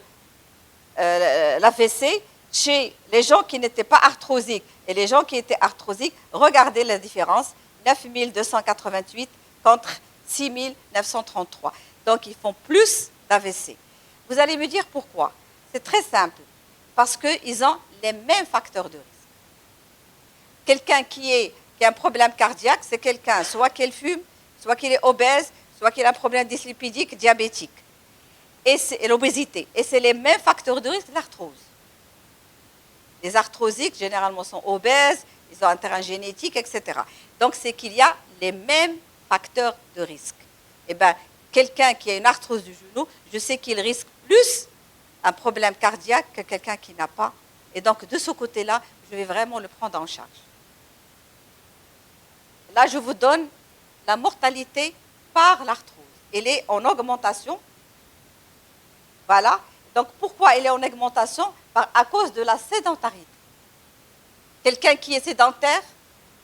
l'AVC, chez les gens qui n'étaient pas arthrosiques et les gens qui étaient arthrosiques, regardez la différence, 9 288 contre 6 933. Donc, ils font plus d'AVC. Vous allez me dire pourquoi? C'est très simple. Parce qu'ils ont les mêmes facteurs de risque. Quelqu'un qui a un problème cardiaque, c'est quelqu'un soit qu'il fume, soit qu'il est obèse, soit qu'il a un problème dyslipidique, diabétique, et l'obésité. Et c'est les mêmes facteurs de risque de l'arthrose. Les arthrosiques, généralement, sont obèses, ils ont un terrain génétique, etc. Donc, c'est qu'il y a les mêmes facteurs de risque. Eh bien, quelqu'un qui a une arthrose du genou, je sais qu'il risque plus un problème cardiaque que quelqu'un qui n'a pas. Et donc, de ce côté-là, je vais vraiment le prendre en charge. Là, je vous donne la mortalité par l'arthrose. Elle est en augmentation. Voilà. Donc, pourquoi elle est en augmentation? À cause de la sédentarité. Quelqu'un qui est sédentaire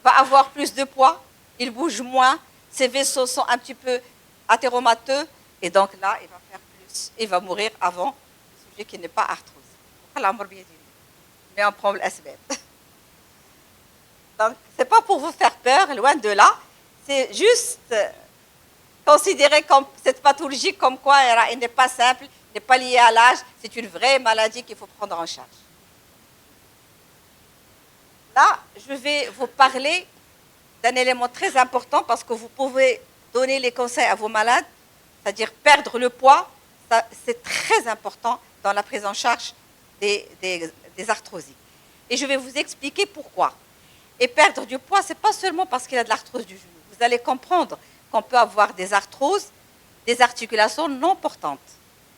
va avoir plus de poids, il bouge moins, ses vaisseaux sont un petit peu athéromateux, et donc là, il va faire plus. Il va mourir avant le sujet qui n'est pas arthrose. Mais on prend l'asbab. Donc, ce n'est pas pour vous faire peur, loin de là. C'est juste considérer comme cette pathologie comme quoi elle n'est pas simple, n'est pas liée à l'âge, c'est une vraie maladie qu'il faut prendre en charge. Là, je vais vous parler d'un élément très important parce que vous pouvez donner les conseils à vos malades, c'est-à-dire perdre le poids, c'est très important dans la prise en charge des arthrosiques. Et je vais vous expliquer pourquoi. Et perdre du poids, ce n'est pas seulement parce qu'il y a de l'arthrose du genou. Vous allez comprendre qu'on peut avoir des arthroses, des articulations non portantes.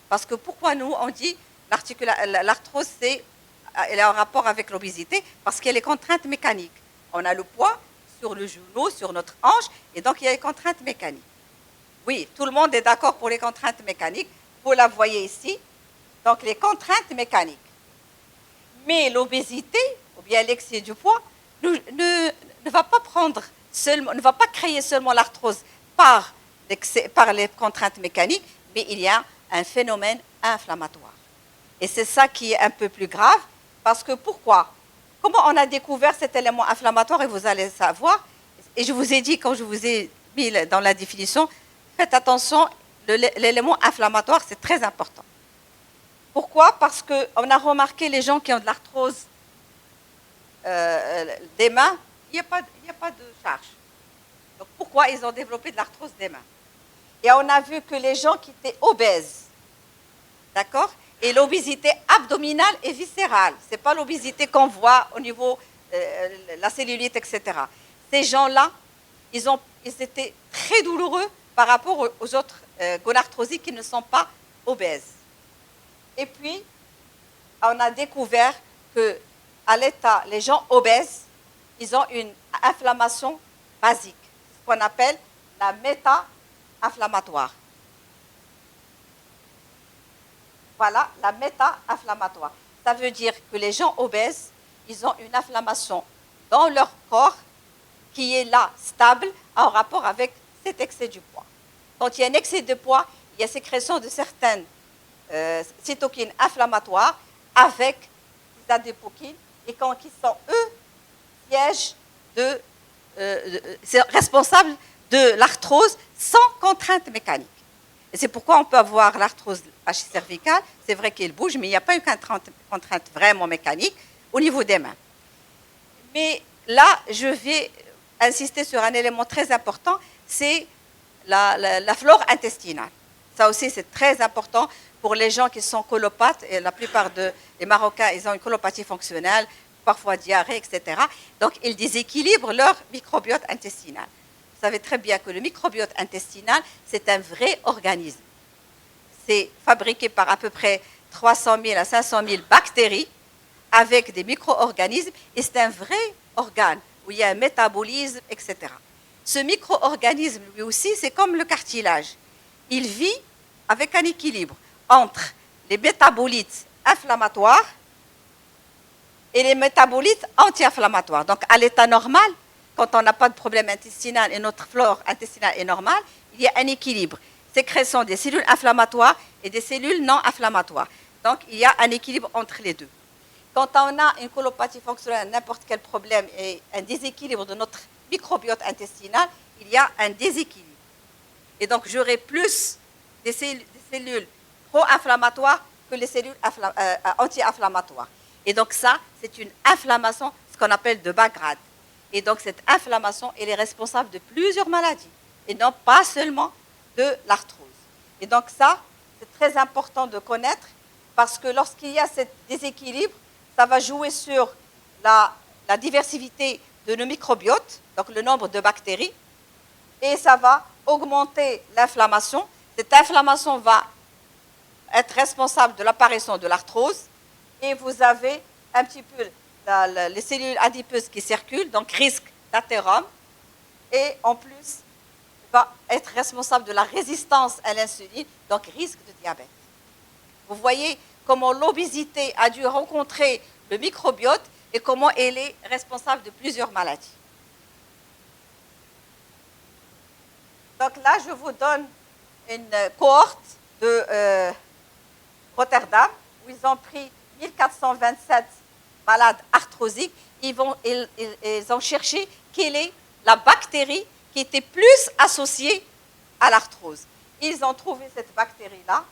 Parce que pourquoi nous, on dit l'arthrose, elle est en rapport avec l'obésité, parce qu'il y a les contraintes mécaniques. On a le poids sur le genou, sur notre hanche, et donc il y a les contraintes mécaniques. Oui, tout le monde est d'accord pour les contraintes mécaniques. Vous la voyez ici. Donc les contraintes mécaniques. Mais l'obésité, ou bien l'excès du poids, ne va pas ne va pas créer seulement l'arthrose par les contraintes mécaniques, mais il y a un phénomène inflammatoire. Et c'est ça qui est un peu plus grave, parce que pourquoi? Comment on a découvert cet élément inflammatoire, et vous allez savoir, et je vous ai dit, quand je vous ai mis dans la définition, faites attention, l'élément inflammatoire, c'est très important. Pourquoi? Parce qu'on a remarqué les gens qui ont de l'arthrose des mains, il n'y a pas de charge. Donc pourquoi ils ont développé de l'arthrose des mains? Et on a vu que les gens qui étaient obèses, d'accord? Et l'obésité abdominale et viscérale, ce n'est pas l'obésité qu'on voit au niveau de la cellulite, etc. Ces gens-là, ils étaient très douloureux par rapport aux autres gonarthrosiques qui ne sont pas obèses. Et puis, on a découvert qu'à l'état, les gens obèses, ils ont une inflammation basique, ce qu'on appelle la méta-inflammatoire. Voilà, la méta-inflammatoire. Ça veut dire que les gens obèses, ils ont une inflammation dans leur corps qui est là, stable, en rapport avec cet excès du poids. Quand il y a un excès de poids, il y a sécrétion de certaines cytokines inflammatoires avec des adépokines, et quand ils sont, eux, c'est responsable de l'arthrose sans contrainte mécanique. Et c'est pourquoi on peut avoir l'arthrose cervicale, c'est vrai qu'elle bouge, mais il n'y a pas une contrainte vraiment mécanique au niveau des mains. Mais là, je vais insister sur un élément très important, c'est la flore intestinale. Ça aussi, c'est très important pour les gens qui sont colopathes, et la plupart des Marocains, ils ont une colopathie fonctionnelle, parfois diarrhée, etc. Donc, ils déséquilibrent leur microbiote intestinal. Vous savez très bien que le microbiote intestinal, c'est un vrai organisme. C'est fabriqué par à peu près 300 000 à 500 000 bactéries avec des micro-organismes, et c'est un vrai organe où il y a un métabolisme, etc. Ce micro-organisme, lui aussi, c'est comme le cartilage. Il vit avec un équilibre entre les métabolites inflammatoires et les métabolites anti-inflammatoires. Donc, à l'état normal, quand on n'a pas de problème intestinal et notre flore intestinale est normale, il y a un équilibre. Sécrétion des cellules inflammatoires et des cellules non inflammatoires. Donc, il y a un équilibre entre les deux. Quand on a une colopathie fonctionnelle, n'importe quel problème et un déséquilibre de notre microbiote intestinal, il y a un déséquilibre. Et donc, j'aurai plus des cellules pro-inflammatoires que les cellules anti-inflammatoires. Et donc, ça, c'est une inflammation, ce qu'on appelle de bas grade. Et donc, cette inflammation, elle est responsable de plusieurs maladies. Et non pas seulement de l'arthrose. Et donc ça, c'est très important de connaître parce que lorsqu'il y a ce déséquilibre, ça va jouer sur la diversité de nos microbiotes, donc le nombre de bactéries, et ça va augmenter l'inflammation. Cette inflammation va être responsable de l'apparition de l'arthrose, et vous avez un petit peu les cellules adipeuses qui circulent, donc risque d'athérome, et en plus, va être responsable de la résistance à l'insuline, donc risque de diabète. Vous voyez comment l'obésité a dû rencontrer le microbiote et comment elle est responsable de plusieurs maladies. Donc là, je vous donne une cohorte de Rotterdam, où ils ont pris 1427 malades arthrosiques. Ils ont cherché quelle est la bactérie qui était plus associée à l'arthrose. Ils ont trouvé cette bactérie-là,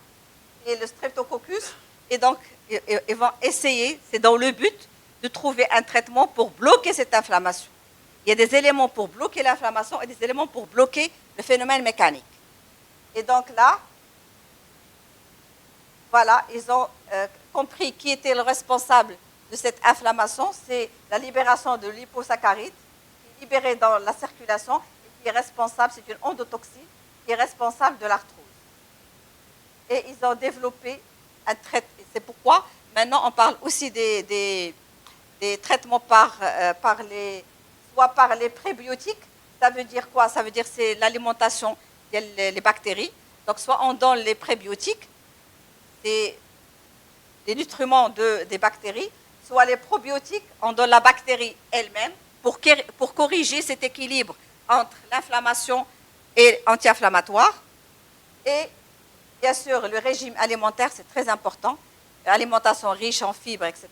et le streptococcus, et donc ils vont essayer, c'est dans le but de trouver un traitement pour bloquer cette inflammation. Il y a des éléments pour bloquer l'inflammation et des éléments pour bloquer le phénomène mécanique. Et donc là, voilà, ils ont compris qui était le responsable de cette inflammation. C'est la libération de liposaccharides, qui est libérée dans la circulation et qui est responsable, c'est une endotoxine, qui est responsable de l'arthrose. Et ils ont développé un traitement. C'est pourquoi maintenant on parle aussi des traitements soit par les prébiotiques. Ça veut dire quoi? Ça veut dire c'est l'alimentation des bactéries. Donc soit on donne les prébiotiques, des nutriments des bactéries, soit les probiotiques, on donne la bactérie elle-même pour corriger cet équilibre entre l'inflammation et anti-inflammatoire. Et bien sûr, le régime alimentaire, c'est très important. Alimentation riche en fibres, etc.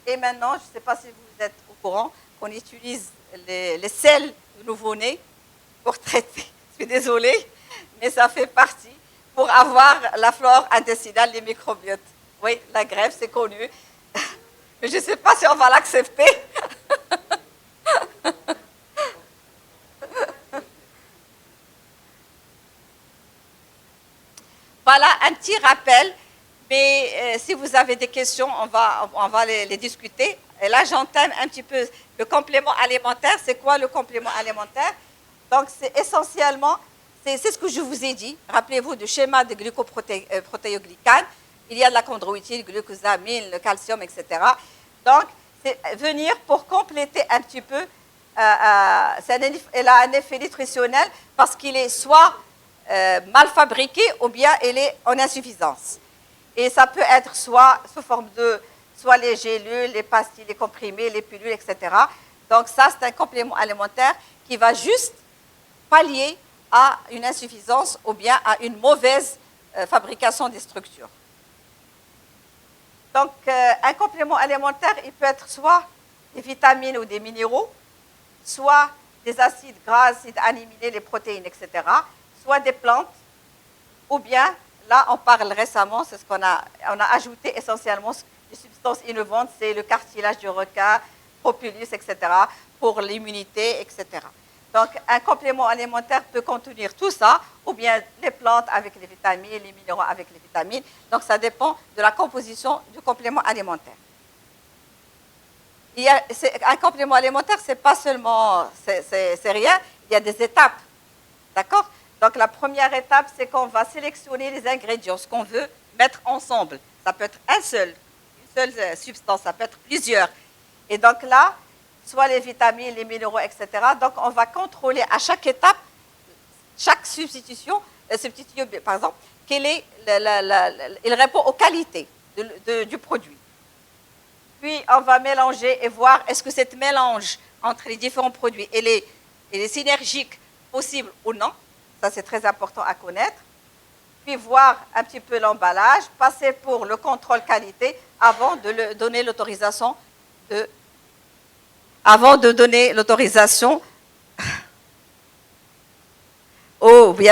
Et maintenant, je ne sais pas si vous êtes au courant, qu'on utilise les sels de nouveau-nés pour traiter. Je suis désolée, mais ça fait partie pour avoir la flore intestinale, les microbiotes. Oui, la greffe, c'est connu. Mais je ne sais pas si on va l'accepter. Voilà un petit rappel, mais si vous avez des questions, on va les discuter. Et là, j'entame un petit peu le complément alimentaire. C'est quoi le complément alimentaire? Donc, c'est essentiellement, c'est ce que je vous ai dit. Rappelez-vous du schéma de glucoprotéoglycane. Il y a de la chondroïtine, le glucosamine, le calcium, etc. Donc, c'est venir pour compléter un petit peu. Elle a un effet nutritionnel parce qu'il est soit mal fabriqué ou bien elle est en insuffisance. Et ça peut être soit sous forme de soit les gélules, les pastilles, les comprimés, les pilules, etc. Donc ça, c'est un complément alimentaire qui va juste pallier à une insuffisance ou bien à une mauvaise fabrication des structures. Donc, un complément alimentaire, il peut être soit des vitamines ou des minéraux, soit des acides gras, acides aminés, les protéines, etc., soit des plantes, ou bien, là, on parle récemment, c'est ce on a ajouté essentiellement des substances innovantes, c'est le cartilage du requin, propulus, etc., pour l'immunité, etc. Donc, un complément alimentaire peut contenir tout ça, ou bien les plantes avec les vitamines, les minéraux avec les vitamines. Donc, ça dépend de la composition du complément alimentaire. Un complément alimentaire, c'est pas seulement, c'est rien, il y a des étapes, d'accord? Donc, la première étape, c'est qu'on va sélectionner les ingrédients, ce qu'on veut mettre ensemble. Ça peut être une seule substance, ça peut être plusieurs. Et donc là, soit les vitamines, les minéraux, etc. Donc, on va contrôler à chaque étape, chaque substitution, par exemple, il répond aux qualités du produit. Puis, on va mélanger et voir est-ce que cette mélange entre les différents produits est synergique possible ou non. Ça, c'est très important à connaître. Puis, voir un petit peu l'emballage, passer pour le contrôle qualité avant de donner l'autorisation bien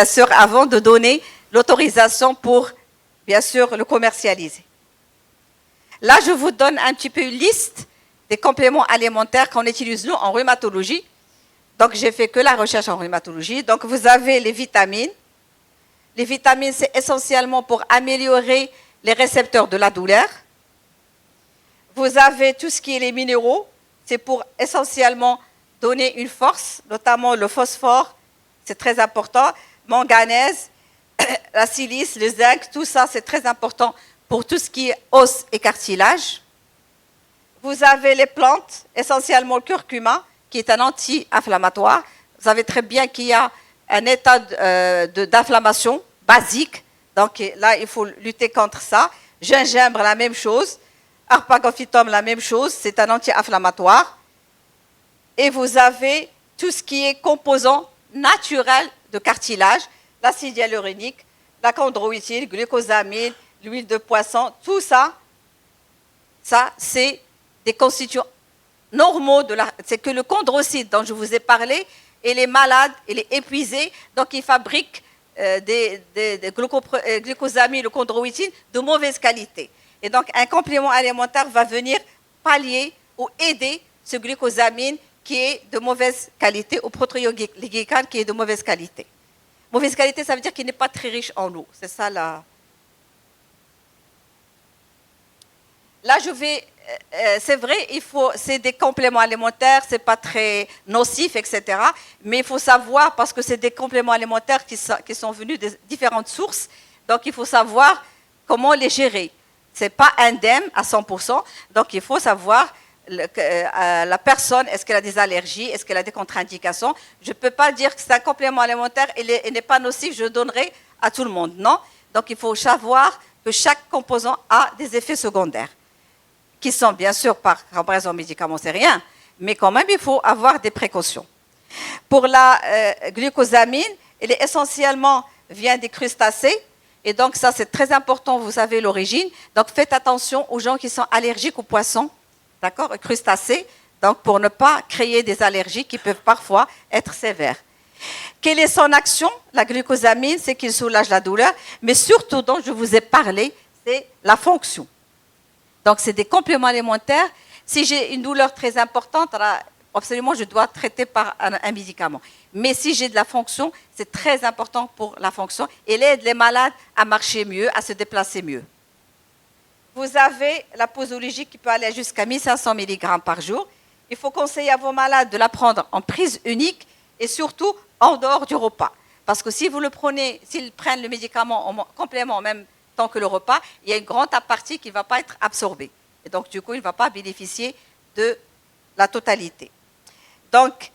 sûr, avant de donner l'autorisation pour, bien sûr, le commercialiser. Là, je vous donne un petit peu une liste des compléments alimentaires qu'on utilise, nous, en rhumatologie. Donc, j'ai fait que la recherche en rhumatologie. Donc, vous avez les vitamines, Les vitamines, c'est essentiellement pour améliorer les récepteurs de la douleur. Vous avez tout ce qui est les minéraux, c'est pour essentiellement donner une force, notamment le phosphore, c'est très important, manganèse, la silice, le zinc, tout ça c'est très important pour tout ce qui est os et cartilage. Vous avez les plantes, essentiellement le curcuma, qui est un anti-inflammatoire. Vous savez très bien qu'il y a un état d'inflammation basique, donc là il faut lutter contre ça. Gingembre, la même chose. Arpagophytum, la même chose, c'est un anti-inflammatoire. Et vous avez tout ce qui est composant naturel de cartilage, l'acide hyaluronique, la chondroïtine, glucosamine, l'huile de poisson, tout ça, c'est des constituants normaux c'est que le chondrocyte dont je vous ai parlé, il est malade, il est épuisé, donc il fabrique des glucosamines, le chondroïtine de mauvaise qualité. Et donc un complément alimentaire va venir pallier ou aider ce glucosamine qui est de mauvaise qualité, ou protéoglycane qui est de mauvaise qualité. Mauvaise qualité, ça veut dire qu'il n'est pas très riche en eau. C'est ça là. Là, c'est vrai, c'est des compléments alimentaires, c'est pas très nocif, etc. Mais il faut savoir, parce que c'est des compléments alimentaires qui sont venus de différentes sources, donc il faut savoir comment les gérer. C'est pas indemne à 100%, donc il faut savoir la personne, est-ce qu'elle a des allergies, est-ce qu'elle a des contre-indications. Je ne peux pas dire que c'est un complément alimentaire et n'est pas nocif, je le donnerai à tout le monde. Non. Donc il faut savoir que chaque composant a des effets secondaires, qui sont bien sûr par comparaison aux médicaments, c'est rien, mais quand même il faut avoir des précautions. Pour la glucosamine, elle est essentiellement vient des crustacés, et donc ça c'est très important, vous savez l'origine. Donc faites attention aux gens qui sont allergiques aux poissons, d'accord, crustacés, donc pour ne pas créer des allergies qui peuvent parfois être sévères. Quelle est son action? La glucosamine, c'est qu'il soulage la douleur, mais surtout dont je vous ai parlé, c'est la fonction. Donc c'est des compléments alimentaires. Si j'ai une douleur très importante, alors, absolument je dois traiter par un médicament. Mais si j'ai de la fonction, c'est très important pour la fonction. Elle aide les malades à marcher mieux, à se déplacer mieux. Vous avez la posologie qui peut aller jusqu'à 1500 mg par jour. Il faut conseiller à vos malades de la prendre en prise unique et surtout en dehors du repas. Parce que si vous le prenez, s'ils prennent le médicament en complément en même temps que le repas, il y a une grande partie qui ne va pas être absorbée. Et donc, du coup, il ne va pas bénéficier de la totalité. Donc,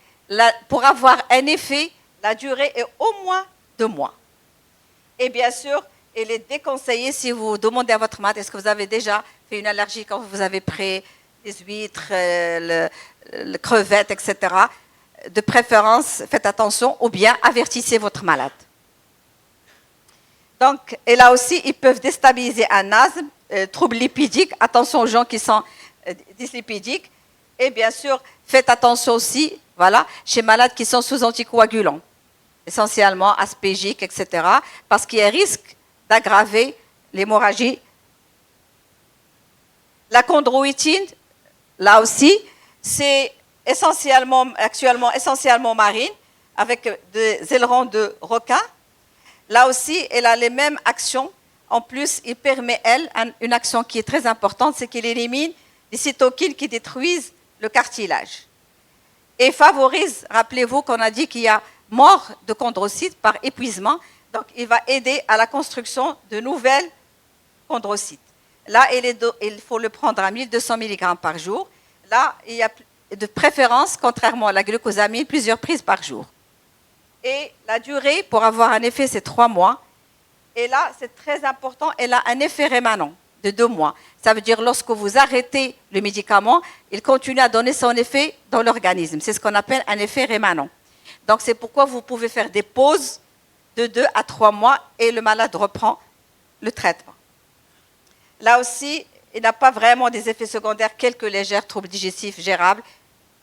pour avoir un effet, la durée est au moins 2 mois. Et bien sûr, il est déconseillé si vous demandez à votre malade, est-ce que vous avez déjà fait une allergie quand vous avez pris les huîtres, le crevettes, etc. De préférence, faites attention ou bien avertissez votre malade. Donc, et là aussi, ils peuvent déstabiliser un asthme, troubles lipidiques, attention aux gens qui sont dyslipidiques. Et bien sûr, faites attention aussi, voilà, chez malades qui sont sous anticoagulants, essentiellement aspégiques, etc. Parce qu'il y a un risque d'aggraver l'hémorragie. La chondroïtine, là aussi, c'est actuellement essentiellement marine, avec des ailerons de requin. Là aussi, elle a les mêmes actions. En plus, il permet, une action qui est très importante, c'est qu'elle élimine les cytokines qui détruisent le cartilage. Et favorise, rappelez-vous qu'on a dit qu'il y a mort de chondrocytes par épuisement, donc il va aider à la construction de nouvelles chondrocytes. Là, il faut le prendre à 1200 mg par jour. Là, il y a de préférence, contrairement à la glucosamine, plusieurs prises par jour. Et la durée, pour avoir un effet, c'est 3 mois. Et là, c'est très important, elle a un effet rémanent de 2 mois. Ça veut dire lorsque vous arrêtez le médicament, il continue à donner son effet dans l'organisme. C'est ce qu'on appelle un effet rémanent. Donc, c'est pourquoi vous pouvez faire des pauses de 2 à 3 mois et le malade reprend le traitement. Là aussi, il n'a pas vraiment des effets secondaires, quelques légers troubles digestifs gérables.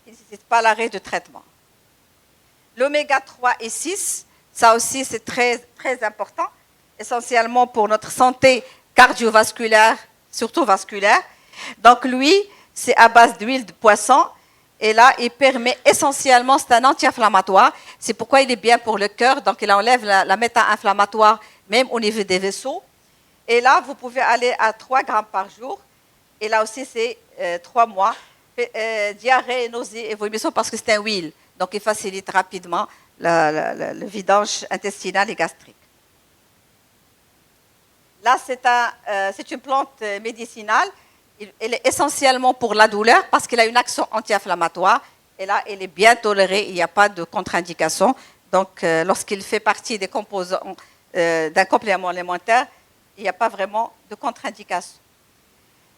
Il ne nécessite pas l'arrêt de traitement. L'oméga 3 et 6, ça aussi c'est très, très important, essentiellement pour notre santé cardiovasculaire, surtout vasculaire. Donc lui, c'est à base d'huile de poisson Et là, il permet essentiellement, c'est un anti-inflammatoire. C'est pourquoi il est bien pour le cœur. Donc, il enlève la méta-inflammatoire, même au niveau des vaisseaux. Et là, vous pouvez aller à 3 grammes par jour. Et là aussi, c'est 3 mois. Diarrhée, nausées et vomissements parce que c'est un huile. Donc, il facilite rapidement le vidange intestinal et gastrique. Là, c'est une plante médicinale. Elle est essentiellement pour la douleur parce qu'elle a une action anti-inflammatoire. Et là, elle est bien tolérée. Il n'y a pas de contre-indication. Donc, lorsqu'il fait partie des composants d'un complément alimentaire, il n'y a pas vraiment de contre-indication.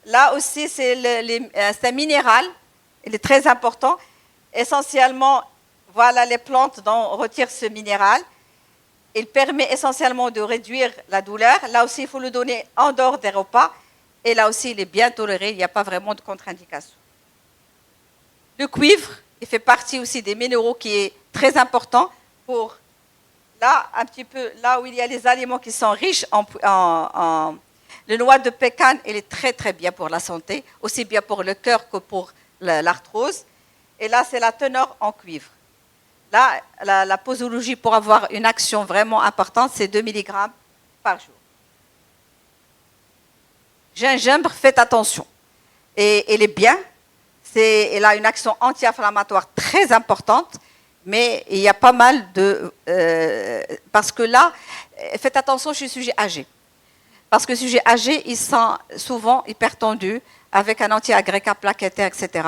Là aussi, c'est un minéral. Il est très important. Essentiellement, voilà les plantes dont on retire ce minéral. Il permet essentiellement de réduire la douleur. Là aussi, il faut le donner en dehors des repas. Et là aussi, il est bien toléré. Il n'y a pas vraiment de contre-indication. Le cuivre, il fait partie aussi des minéraux qui est très important pour là, un petit peu, là où il y a les aliments qui sont riches en le noix de pécan, il est très très bien pour la santé, aussi bien pour le cœur que pour l'arthrose. Et là, c'est la teneur en cuivre. Là, la posologie pour avoir une action vraiment importante, c'est 2 mg par jour. Gingembre, faites attention. Et elle est bien. Elle a une action anti-inflammatoire très importante, mais il y a pas mal de... parce que là, faites attention chez les sujets âgés. Parce que les sujets âgés, ils sont souvent hypertendus, avec un anti-agrégat plaquettaire, etc.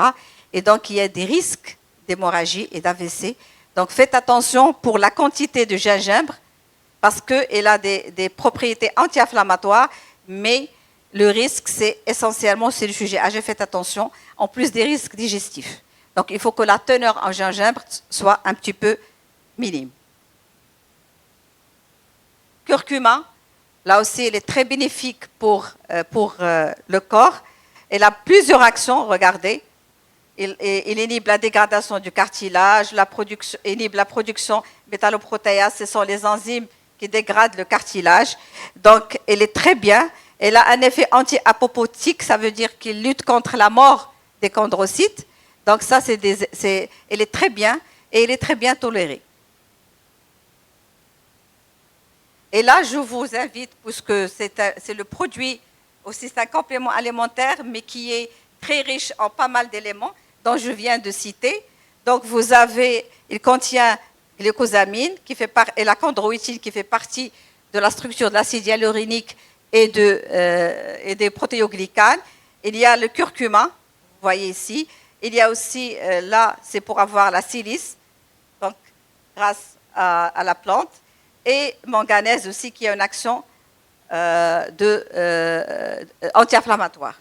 Et donc, il y a des risques d'hémorragie et d'AVC. Donc, faites attention pour la quantité de gingembre, parce qu'elle a des propriétés anti-inflammatoires, mais le risque, c'est essentiellement, c'est le sujet âgé, faites attention, en plus des risques digestifs. Donc, il faut que la teneur en gingembre soit un petit peu minime. Curcuma, là aussi, elle est très bénéfique pour le corps. Elle a plusieurs actions, regardez. Il inhibe la dégradation du cartilage, inhibe la production métalloprotéase, ce sont les enzymes qui dégradent le cartilage. Donc, elle est très bien. Elle a un effet anti-apoptotique, ça veut dire qu'il lutte contre la mort des chondrocytes. Donc, ça, elle est très bien et elle est très bien tolérée. Et là, je vous invite, puisque c'est le produit, aussi c'est un complément alimentaire, mais qui est très riche en pas mal d'éléments dont je viens de citer. Donc, il contient glucosamine et la chondroïtine qui fait partie de la structure de l'acide hyaluronique et des protéoglycanes. Il y a le curcuma, vous voyez ici. Il y a aussi, là, c'est pour avoir la silice, donc grâce à la plante. Et manganèse aussi, qui a une action anti-inflammatoire.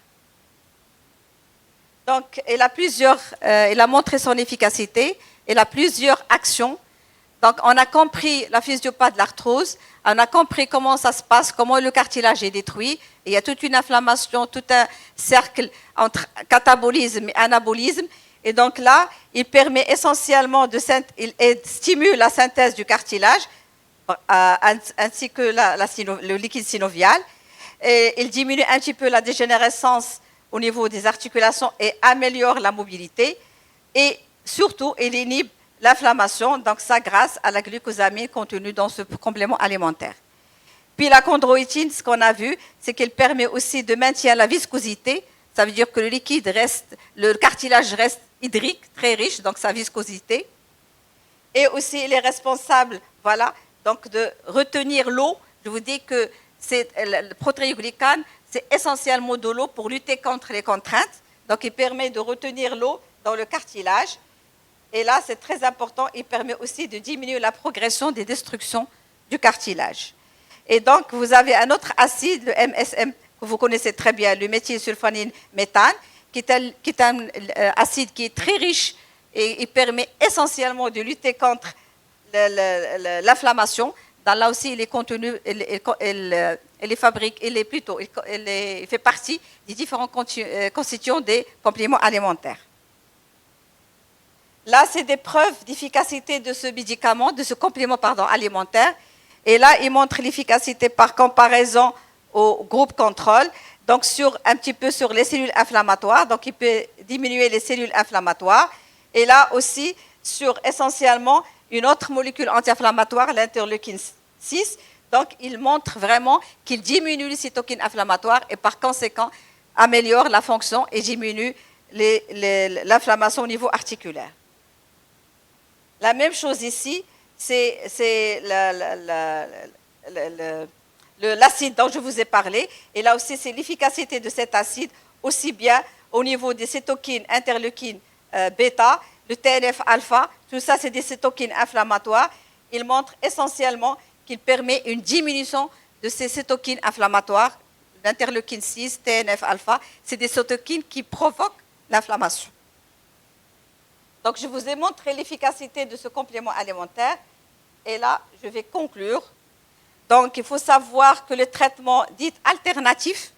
Donc, elle a montré son efficacité, elle a plusieurs actions. Donc, on a compris la physiopathie de l'arthrose, on a compris comment ça se passe, comment le cartilage est détruit. Il y a toute une inflammation, tout un cercle entre catabolisme et anabolisme. Et donc là, il permet essentiellement il stimule la synthèse du cartilage, ainsi que le liquide synovial. Et il diminue un petit peu la dégénérescence au niveau des articulations et améliore la mobilité. Et surtout, il inhibe l'inflammation, donc ça grâce à la glucosamine contenue dans ce complément alimentaire. Puis la chondroïtine, ce qu'on a vu, c'est qu'elle permet aussi de maintenir la viscosité. Ça veut dire que le cartilage reste hydrique, très riche, donc sa viscosité. Et aussi, il est responsable, voilà, donc de retenir l'eau. Je vous dis que le protéoglycane, c'est essentiellement de l'eau pour lutter contre les contraintes. Donc, il permet de retenir l'eau dans le cartilage. Et là, c'est très important, il permet aussi de diminuer la progression des destructions du cartilage. Et donc, vous avez un autre acide, le MSM, que vous connaissez très bien, le méthylsulfonine méthane, qui est un acide qui est très riche et il permet essentiellement de lutter contre l'inflammation. Là aussi, il est contenu, il fait partie des différents constituants des compléments alimentaires. Là, c'est des preuves d'efficacité de ce médicament, de ce complément alimentaire. Et là, il montre l'efficacité par comparaison au groupe contrôle, donc un petit peu sur les cellules inflammatoires. Donc, il peut diminuer les cellules inflammatoires. Et là aussi, sur essentiellement une autre molécule anti-inflammatoire, l'interleukine 6. Donc, il montre vraiment qu'il diminue les cytokines inflammatoires et par conséquent améliore la fonction et diminue l'inflammation au niveau articulaire. La même chose ici, c'est l'acide dont je vous ai parlé. Et là aussi, c'est l'efficacité de cet acide, aussi bien au niveau des cytokines interleukines bêta, le TNF-alpha, tout ça, c'est des cytokines inflammatoires. Il montre essentiellement qu'il permet une diminution de ces cytokines inflammatoires, l'interleukine 6, TNF-alpha, c'est des cytokines qui provoquent l'inflammation. Donc, je vous ai montré l'efficacité de ce complément alimentaire. Et là, je vais conclure. Donc, il faut savoir que le traitement dit alternatif,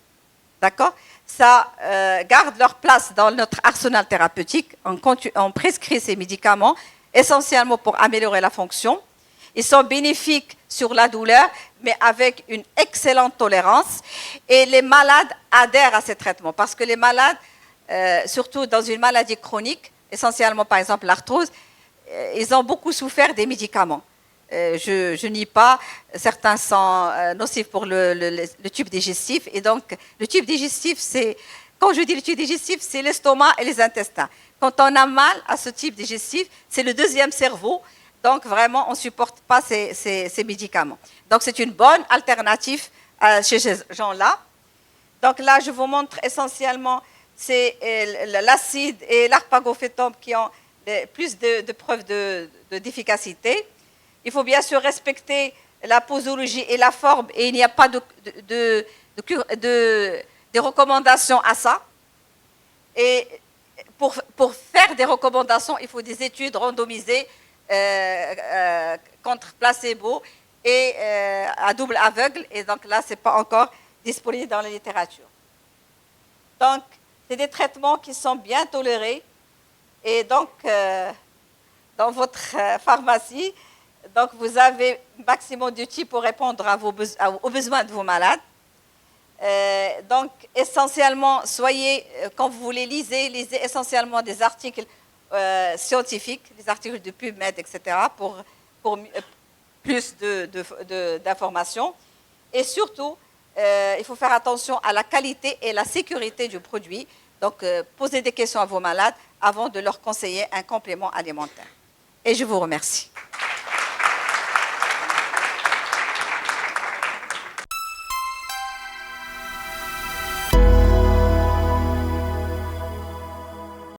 d'accord, ça garde leur place dans notre arsenal thérapeutique. On prescrit ces médicaments essentiellement pour améliorer la fonction. Ils sont bénéfiques sur la douleur, mais avec une excellente tolérance. Et les malades adhèrent à ces traitements parce que les malades, surtout dans une maladie chronique, essentiellement par exemple l'arthrose, ils ont beaucoup souffert des médicaments. Je nie pas, certains sont nocifs pour le tube digestif. Et donc, le tube digestif, quand je dis le tube digestif, c'est l'estomac et les intestins. Quand on a mal à ce type digestif, c'est le deuxième cerveau. Donc, vraiment, on ne supporte pas ces médicaments. Donc, c'est une bonne alternative chez ces gens-là. Donc, là, je vous montre essentiellement, c'est l'acide et l'arpagophétome qui ont plus de preuves d'efficacité. Il faut bien sûr respecter la posologie et la forme, et il n'y a pas de recommandations à ça. Et pour faire des recommandations, il faut des études randomisées contre placebo et à double aveugle. Et donc là, ce n'est pas encore disponible dans la littérature. Donc, c'est des traitements qui sont bien tolérés. Et donc, dans votre pharmacie, donc vous avez un maximum d'outils pour répondre aux besoins de vos malades. Donc, essentiellement, quand vous les lisez essentiellement des articles scientifiques, des articles de PubMed, etc., pour plus d'informations. Et surtout, il faut faire attention à la qualité et la sécurité du produit. Donc, posez des questions à vos malades avant de leur conseiller un complément alimentaire. Et je vous remercie.